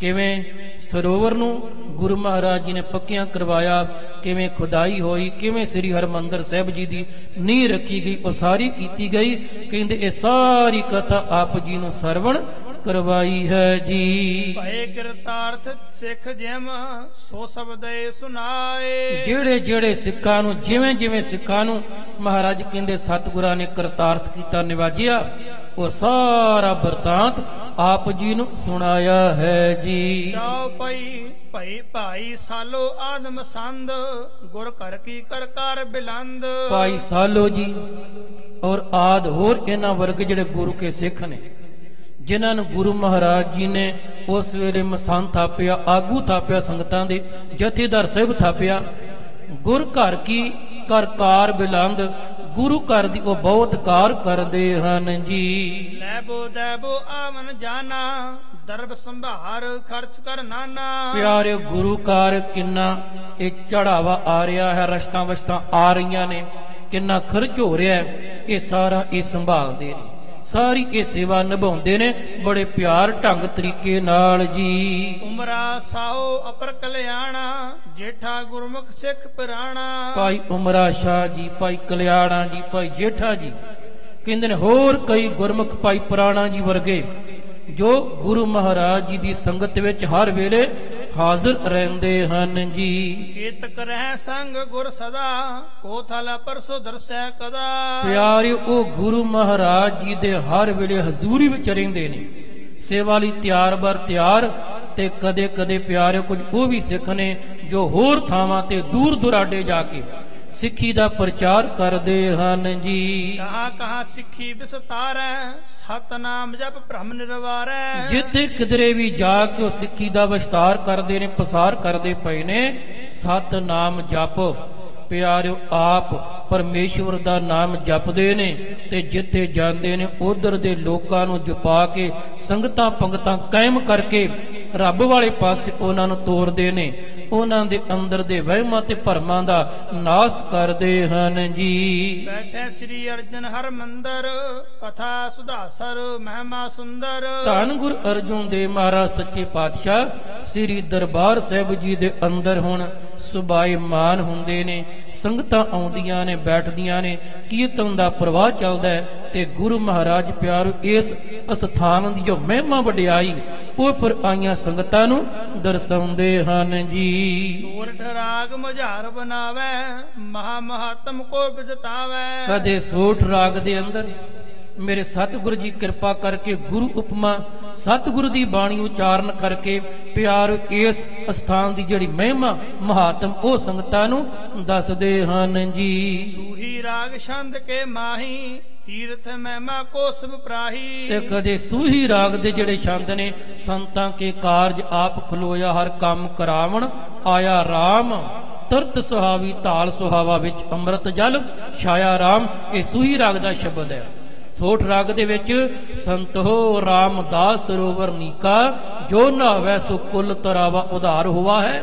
ਕਿਵੇਂ ਸਰੋਵਰ ਨੂੰ ਗੁਰੂ ਮਹਾਰਾਜ ਜੀ ਨੇ ਪੱਕਿਆਂ ਕਰਵਾਇਆ, ਕਿਵੇਂ ਖੁਦਾਈ ਹੋਈ, ਕਿਵੇਂ ਸ੍ਰੀ ਹਰਿਮੰਦਰ ਸਾਹਿਬ ਜੀ ਦੀ ਨੀਂਹ ਰੱਖੀ ਗਈ, ਉਹ ਸਾਰੀ ਕੀਤੀ ਗਈ। ਕਹਿੰਦੇ ਇਹ ਸਾਰੀ ਕਥਾ ਆਪ ਜੀ ਨੂੰ ਸਰਵਣ ਕਰਵਾਈ ਹੈ ਜੀ। ਭਏ ਕਿਰਤਾਰਥ ਸਿੱਖ ਜਿਮ, ਸੋ ਸ਼ਬਦੇ ਸੁਨਾਏ। ਜਿਹੜੇ ਸਿੱਖਾਂ ਨੂੰ, ਜਿਵੇਂ ਸਿੱਖਾਂ ਨੂੰ ਮਹਾਰਾਜ ਕਹਿੰਦੇ ਸਤਿਗੁਰਾਂ ਨੇ ਕਰਤਾਰਥ ਕੀਤਾ, ਨਿਵਾਜਿਆ, ਉਹ ਸਾਰਾ ਬਰਤਾਂਤ ਆਪ ਜੀ ਨੂੰ ਸੁਣਾਇਆ ਹੈ ਜੀ। ਜਾਓ ਭਈ ਭਾਈ ਸਾਲੋ ਆਦਮ ਸੰਦ, ਗੁਰ ਕਰ ਕੀ ਕਰ ਬਿਲੰਦ। ਭਾਈ ਸਾਲੋ ਜੀ ਔਰ ਆਦ ਹੋਰ ਇਹਨਾਂ ਵਰਗ ਜਿਹੜੇ ਗੁਰੂ ਕੇ ਸਿੱਖ ਨੇ, ਜਿਨ੍ਹਾਂ ਨੂੰ ਗੁਰੂ ਮਹਾਰਾਜ ਜੀ ਨੇ ਉਸ ਵੇਲੇ ਮਸੰਦ ਥਾਪਿਆ, ਆਗੂ ਥਾਪਿਆ, ਸੰਗਤਾਂ ਦੇ ਜਥੇਦਾਰ ਸਾਹਿਬ ਥਾਪਿਆ। ਗੁਰ ਘਰ ਕੀ ਕਰ ਬਿਲੰਦ, ਗੁਰੂ ਘਰ ਦੀ ਉਹ ਬਹੁਤ ਕਾਰ ਕਰਦੇ ਹਨ ਜੀ। ਲੈਬੋ ਦੈਬੋ ਆਵਨ ਜਾਨਾ, ਦਰਬ ਸੰਭਾਰ ਖਰਚ ਕਰ ਨਾਨਾ। ਪਿਆਰੇ ਗੁਰੂ ਘਰ ਕਿੰਨਾ ਇਹ ਚੜਾਵਾ ਆ ਰਿਹਾ ਹੈ, ਰਸ਼ਤਾਂ ਵਸ਼ਤਾਂ ਆ ਰਹੀਆਂ ਨੇ, ਕਿੰਨਾ ਖਰਚ ਹੋ ਰਿਹਾ ਹੈ, ਇਹ ਸਾਰਾ ਇਹ ਸੰਭਾਲਦੇ ਨੇ, ਸਾਰੀ ਇਹ ਸੇਵਾ ਨਿਭਾਉਂਦੇ ਨੇ ਬੜੇ ਪਿਆਰ ਢੰਗ ਤਰੀਕੇ ਨਾਲ ਜੀ। ਉਮਰਾ ਸਾਓ ਅਪਰ ਕਲਿਆਣਾ, ਜੇਠਾ ਗੁਰਮੁਖ ਸਿੱਖ ਪੁਰਾਣਾ। ਭਾਈ ਉਮਰਾ ਸ਼ਾਹ ਜੀ, ਭਾਈ ਕਲਿਆਣਾ ਜੀ, ਭਾਈ ਜੇਠਾ ਜੀ, ਕਹਿੰਦੇ ਨੇ ਹੋਰ ਕਈ ਗੁਰਮੁਖ ਭਾਈ ਪੁਰਾਣਾ ਜੀ ਵਰਗੇ, ਜੋ ਗੁਰੂ ਮਹਾਰਾਜ ਜੀ ਦੀ ਸੰਗਤ ਵਿੱਚ ਹਰ ਵੇਲੇ ਹਾਜ਼ਰ ਰਹਿੰਦੇ ਹਨ ਜੀ। ਕੀਤਕ ਰਹਿ ਸੰਗ ਗੁਰ ਸਦਾ, ਕੋ ਥਲ ਪਰਸੋ ਦਰਸੈ ਕਦਾ। ਪਿਆਰੇ ਉਹ ਗੁਰੂ ਮਹਾਰਾਜ ਜੀ ਦੇ ਹਰ ਵੇਲੇ ਹਜ਼ੂਰੀ ਵਿੱਚ ਰਹਿੰਦੇ ਨੇ, ਸੇਵਾ ਲਈ ਤਿਆਰ ਬਰ ਤਿਆਰ। ਤੇ ਕਦੇ ਪਿਆਰੇ ਕੁਝ ਉਹ ਵੀ ਸਿੱਖ ਨੇ ਜੋ ਹੋਰ ਥਾਵਾਂ ਤੇ ਦੂਰ ਦੁਰਾਡੇ ਜਾ ਕੇ ਸਿੱਖੀ ਦਾ ਪ੍ਰਚਾਰ ਕਰਦੇ ਹਨ ਜੀ। ਜਹਾਂ ਕਹਾਂ ਸਿੱਖੀ ਵਿਸਤਾਰੈ ਸਤਨਾਮ ਜਪ ਭ੍ਰਮ ਨਿਰਵਾਰੈ। ਜਿੱਥੇ ਕਿਧਰੇ ਵੀ ਜਾ ਕੇ ਉਹ ਸਿੱਖੀ ਦਾ ਵਿਸਤਾਰ ਕਰਦੇ ਨੇ, ਪਸਾਰ ਕਰਦੇ ਪਏ ਨੇ, ਸਤਨਾਮ ਜਪ। ਪਿਆਰਿਓ, ਆਪ ਪਰਮੇਸ਼ਵਰ ਦਾ ਨਾਮ ਜਪਦੇ ਨੇ ਤੇ ਜਿੱਥੇ ਜਾਂਦੇ ਨੇ ਉਧਰ ਦੇ ਲੋਕਾਂ ਨੂੰ ਜਪਾ ਕੇ ਸੰਗਤਾਂ ਪੰਗਤਾਂ ਕਾਇਮ ਕਰਕੇ ਰੱਬ ਵਾਲੇ ਪਾਸੇ ਉਹਨਾਂ ਨੂੰ ਤੋਰਦੇ ਨੇ। ਉਹਨਾਂ ਦੇ ਅੰਦਰ ਦੇ ਵਹਿਮਾਂ ਤੇ ਭਰਮਾਂ ਦਾ ਨਾਸ ਕਰਦੇ ਹਨ ਜੀ। ਬੈਠੇ ਸ੍ਰੀ ਅਰਜਨ ਹਰ ਮੰਦਰ ਕਥਾ ਸੁਧਾਸਰ ਮਹਿਮਾ ਸੁੰਦਰ। ਧੰਨ ਗੁਰੂ ਅਰਜੁਨ ਦੇਵ ਮਹਾਰਾਜ ਸੱਚੇ ਪਾਤਸ਼ਾਹ ਸ੍ਰੀ ਦਰਬਾਰ ਸਾਹਿਬ ਜੀ ਦੇ ਅੰਦਰ ਹੁਣ ਸੁਭਾਈਮਾਨ ਹੁੰਦੇ ਨੇ। ਸੰਗਤਾਂ ਆਉਂਦੀਆਂ ਨੇ, ਬੈਠਦੀਆਂ ਨੇ, ਕੀਰਤਨ ਦਾ ਪ੍ਰਵਾਹ ਚੱਲਦਾ ਹੈ ਤੇ ਗੁਰੂ ਮਹਾਰਾਜ ਪਿਆਰ ਇਸ ਅਸਥਾਨ ਦੀ ਜੋ ਮਹਿਮਾ ਵਡਿਆਈ ਉਹ ਪਰ ਆਈਆਂ ਸੰਗਤਾਂ ਨੂੰ ਦਰਸਾਉਂਦੇ ਹਨ ਜੀ। ਸੋਰਠ ਰਾਗ ਮਝਾਰ ਬਨਾਵੇ ਮਹਾ ਮਹਾਤਮ ਕੋ ਬਿਜਤਾਵੇ। ਕਦੇ ਸੋਠ ਰਾਗ ਦੇ ਅੰਦਰ ਮੇਰੇ ਸਤਿਗੁਰੂ ਜੀ ਕਿਰਪਾ ਕਰਕੇ ਗੁਰੂ ਉਪਮਾ ਸਤਿਗੁਰੂ ਦੀ ਬਾਣੀ ਉਚਾਰਨ ਕਰਕੇ ਪਿਆਰ ਇਸ ਅਸਥਾਨ ਦੀ ਜਿਹੜੀ ਮਹਿਮਾ ਮਹਾਤਮ ਉਹ ਸੰਗਤਾਂ ਨੂੰ ਦੱਸਦੇ ਹਨ ਜੀ। ਸੂਹੀ ਰਾਗ ਛੰਦ ਕੇ ਮਾਹੀ ਤੀਰਥ ਮਹਿਮਾ ਕੋ ਸਭ ਪ੍ਰਾਹੀ। ਤੇ ਕਦੇ ਸੂਹੀ ਰਾਗ ਦੇ ਜਿਹੜੇ ਛੰਦ ਨੇ, ਸੰਤਾਂ ਕੇ ਕਾਰਜ ਆਪ ਖਲੋਇਆ ਹਰ ਕੰਮ ਕਰਾਵਣ ਆਇਆ RAM। ਤਰਤ ਸੁਹਾਵੀ ਧਾਲ ਸੁਹਾਵਾ ਵਿੱਚ ਅੰਮ੍ਰਿਤ ਜਲ ਛਾਇਆ RAM। ਇਹ ਸੂਹੀ ਰਾਗ ਦਾ ਸ਼ਬਦ ਹੈ। ਸੋਠ ਰਾਗ ਦੇ ਵਿੱਚ ਸੰਤੋ ਰਾਮਦਾਸ ਸਰੋਵਰ ਨੀਕਾ ਜੋ ਨਾਵੈ ਸੋ ਕੁਲ ਤਰਾਵਾ ਉਧਾਰ ਹੁਆ ਹੈ।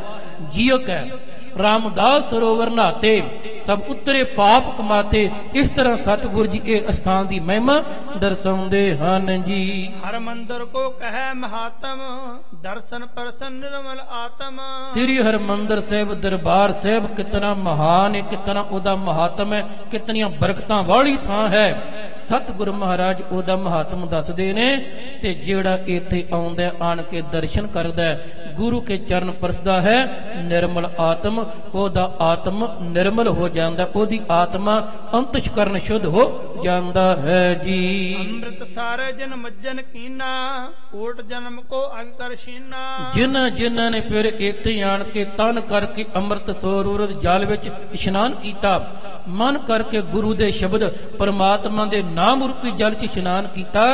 ਜਿਉ ਕਹਿ ਰਾਮਦਾਸ ਸਰੋਵਰ ਨਹਾਤੇ ਸਭ ਉਤਰੇ ਪਾਪ ਕਮਾਤੇ। ਇਸ ਤਰ੍ਹਾਂ ਸਤਿਗੁਰ ਜੀ ਇਹ ਅਸਥਾਨ ਦੀ ਮਹਿਮਾ ਦਰਸਾਉਂਦੇ ਹਨ ਜੀ। ਹਰ ਮੰਦਰ ਕੋ ਕਹੈ ਮਹਾਤਮ ਦਰਸ਼ਨ ਪਰਸਨ ਨਿਰਮਲ ਆਤਮ। ਸ੍ਰੀ ਹਰਿਮੰਦਰ ਸਾਹਿਬ ਦਰਬਾਰ ਸਾਹਿਬ ਕਿਤਨਾ ਮਹਾਨ ਹੈ, ਕਿਤਨਾ ਉਹਦਾ ਮਹਾਤਮ ਹੈ, ਕਿਤਨੀਆਂ ਬਰਕਤਾਂ ਵਾਲੀ ਥਾਂ ਹੈ। ਸਤਿਗੁਰੂ ਮਹਾਰਾਜ ਉਹਦਾ ਮਹਾਤਮ ਦੱਸਦੇ ਨੇ ਤੇ ਜਿਹੜਾ ਇੱਥੇ ਆਉਂਦਾ ਆਣ ਕੇ ਦਰਸ਼ਨ ਕਰਦਾ ਗੁਰੂ ਕੇ ਚਰਨ ਪਰਸਦਾ ਹੈ ਨਿਰਮਲ ਆਤਮ, ਉਹਦਾ ਆਤਮ ਨਿਰਮਲ ਹੋ ਜਾਂਦਾ, ਉਹਦੀ ਆਤਮਾ ਅੰਤਸ਼ਕਰਨ ਸ਼ੁੱਧ ਹੋ ਜਾਂਦਾ ਹੈ ਜੀ। ਅੰਮ੍ਰਿਤ ਸਾਰੇ ਜਨ ਮੱਜਨ ਕੀਨਾ ਕੋਟ ਜਨਮ ਕੋ ਅਗ ਕਰ ਸ਼ੀਨਾ। ਜਿਨ੍ਹਾਂ ਨੇ ਫਿਰ ਇੱਥੇ ਆਣ ਕੇ ਤਨ ਕਰਕੇ ਅੰਮ੍ਰਿਤ ਸਰੋਵਰ ਜਲ ਵਿੱਚ ਇਸ਼ਨਾਨ ਕੀਤਾ, ਮਨ ਕਰਕੇ ਗੁਰੂ ਦੇ ਸ਼ਬਦ ਪਰਮਾਤਮਾ ਦੇ ਨਾਮ ਰੂਪੀ ਜਲ 'ਚ ਇਸ਼ਨਾਨ ਕੀਤਾ,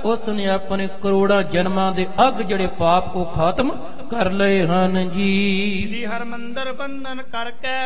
ਉਸ ਨੇ ਆਪਣੇ ਕਰੋੜਾਂ ਜਨਮਾਂ ਦੇ ਅੱਗ ਜਿਹੜੇ ਪਾਪ ਉਹ ਖਾਤਮ ਕਰ ਲਏ ਹਨ ਜੀ। ਸ੍ਰੀ ਹਰਿਮੰਦਰ ਬੰਧਨ ਕਰਕੇ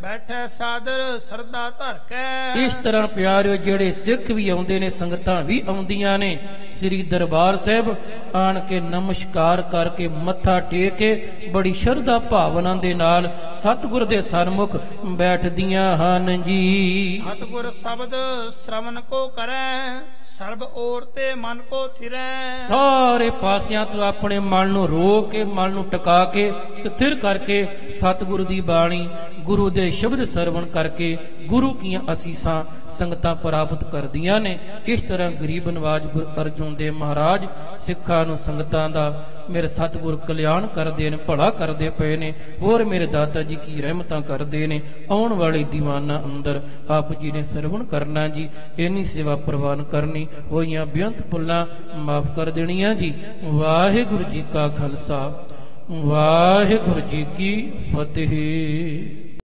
ਬੈਠੇ ਸਾਦਰ ਸਰਦਾ ਧਰ ਕੇ। ਇਸ ਤਰ੍ਹਾਂ ਪਿਆਰਿਓ ਜਿਹੜੇ ਸਿੱਖ ਵੀ ਆਉਂਦੇ ਨੇ, ਸੰਗਤਾਂ ਵੀ ਆਉਂਦੀਆਂ ਨੇ, ਸ੍ਰੀ ਦਰਬਾਰ ਸਾਹਿਬ ਆਣ ਕੇ ਨਮਸਕਾਰ ਕਰਕੇ ਮੱਥਾ ਟੇਕ ਕੇ ਬੜੀ ਸ਼ਰਧਾ ਭਾਵਨਾ ਦੇ ਨਾਲ ਸਤਿਗੁਰ ਦੇ ਸਨਮੁਖ ਬੈਠਦੀਆਂ ਹਨ ਜੀ। ਸਤਿਗੁਰ ਸ਼ਬਦ ਸ਼ਰਵਨ ਕੋ ਕਰੈ ਸਰਬ ਔਰ ਤੇ ਮਨ ਕੋ ਥਿਰੈ। ਸਾਰੇ ਪਾਸਿਆਂ ਤੋਂ ਆਪਣੇ ਮਨ ਨੂੰ ਰੋਕ ਕੇ, ਮਨ ਨੂੰ ਟਿਕਾ ਕੇ, ਸਥਿਰ ਕਰਕੇ ਸਤਿਗੁਰੂ ਦੀ ਬਾਣੀ ਗੁਰੂ ਦੇ ਸ਼ਬਦ ਸਰਵਣ ਕਰਕੇ ਗੁਰੂ ਕੀਆਂ ਅਸੀਸਾਂ ਸੰਗਤਾਂ ਪ੍ਰਾਪਤ ਕਰਦੀਆਂ ਨੇ। ਇਸ ਤਰ੍ਹਾਂ ਗਰੀਬ ਨਵਾਜ ਗੁਰੂ ਅਰਜੁਨ ਦੇਵ ਮਹਾਰਾਜ ਸਿੱਖਾਂ ਨੂੰ ਸੰਗਤਾਂ ਦਾ ਮੇਰੇ ਸਤਿਗੁਰ ਕਲਿਆਣ ਕਰਦੇ ਨੇ, ਭਲਾ ਕਰਦੇ ਪਏ ਨੇ। ਹੋਰ ਮੇਰੇ ਦਾਤਾ ਜੀ ਕੀ ਰਹਿਮਤਾਂ ਕਰਦੇ ਨੇ। ਆਉਣ ਵਾਲੇ ਦੀਵਾਨਾਂ ਅੰਦਰ ਆਪ ਜੀ ਨੇ ਸਰਵਣ ਕਰਨਾ ਜੀ, ਇੰਨੀ ਸੇਵਾ ਪ੍ਰਵਾਨ ਕਰਨੀ, ਹੋਈਆਂ ਬੇਅੰਤ ਭੁੱਲਾਂ ਮਾਫ ਕਰ ਦੇਣੀਆਂ ਜੀ। ਵਾਹਿਗੁਰੂ ਜੀ ਕਾ ਖਾਲਸਾ, ਵਾਹਿਗੁਰੂ ਜੀ ਕੀ ਫਤਿਹ।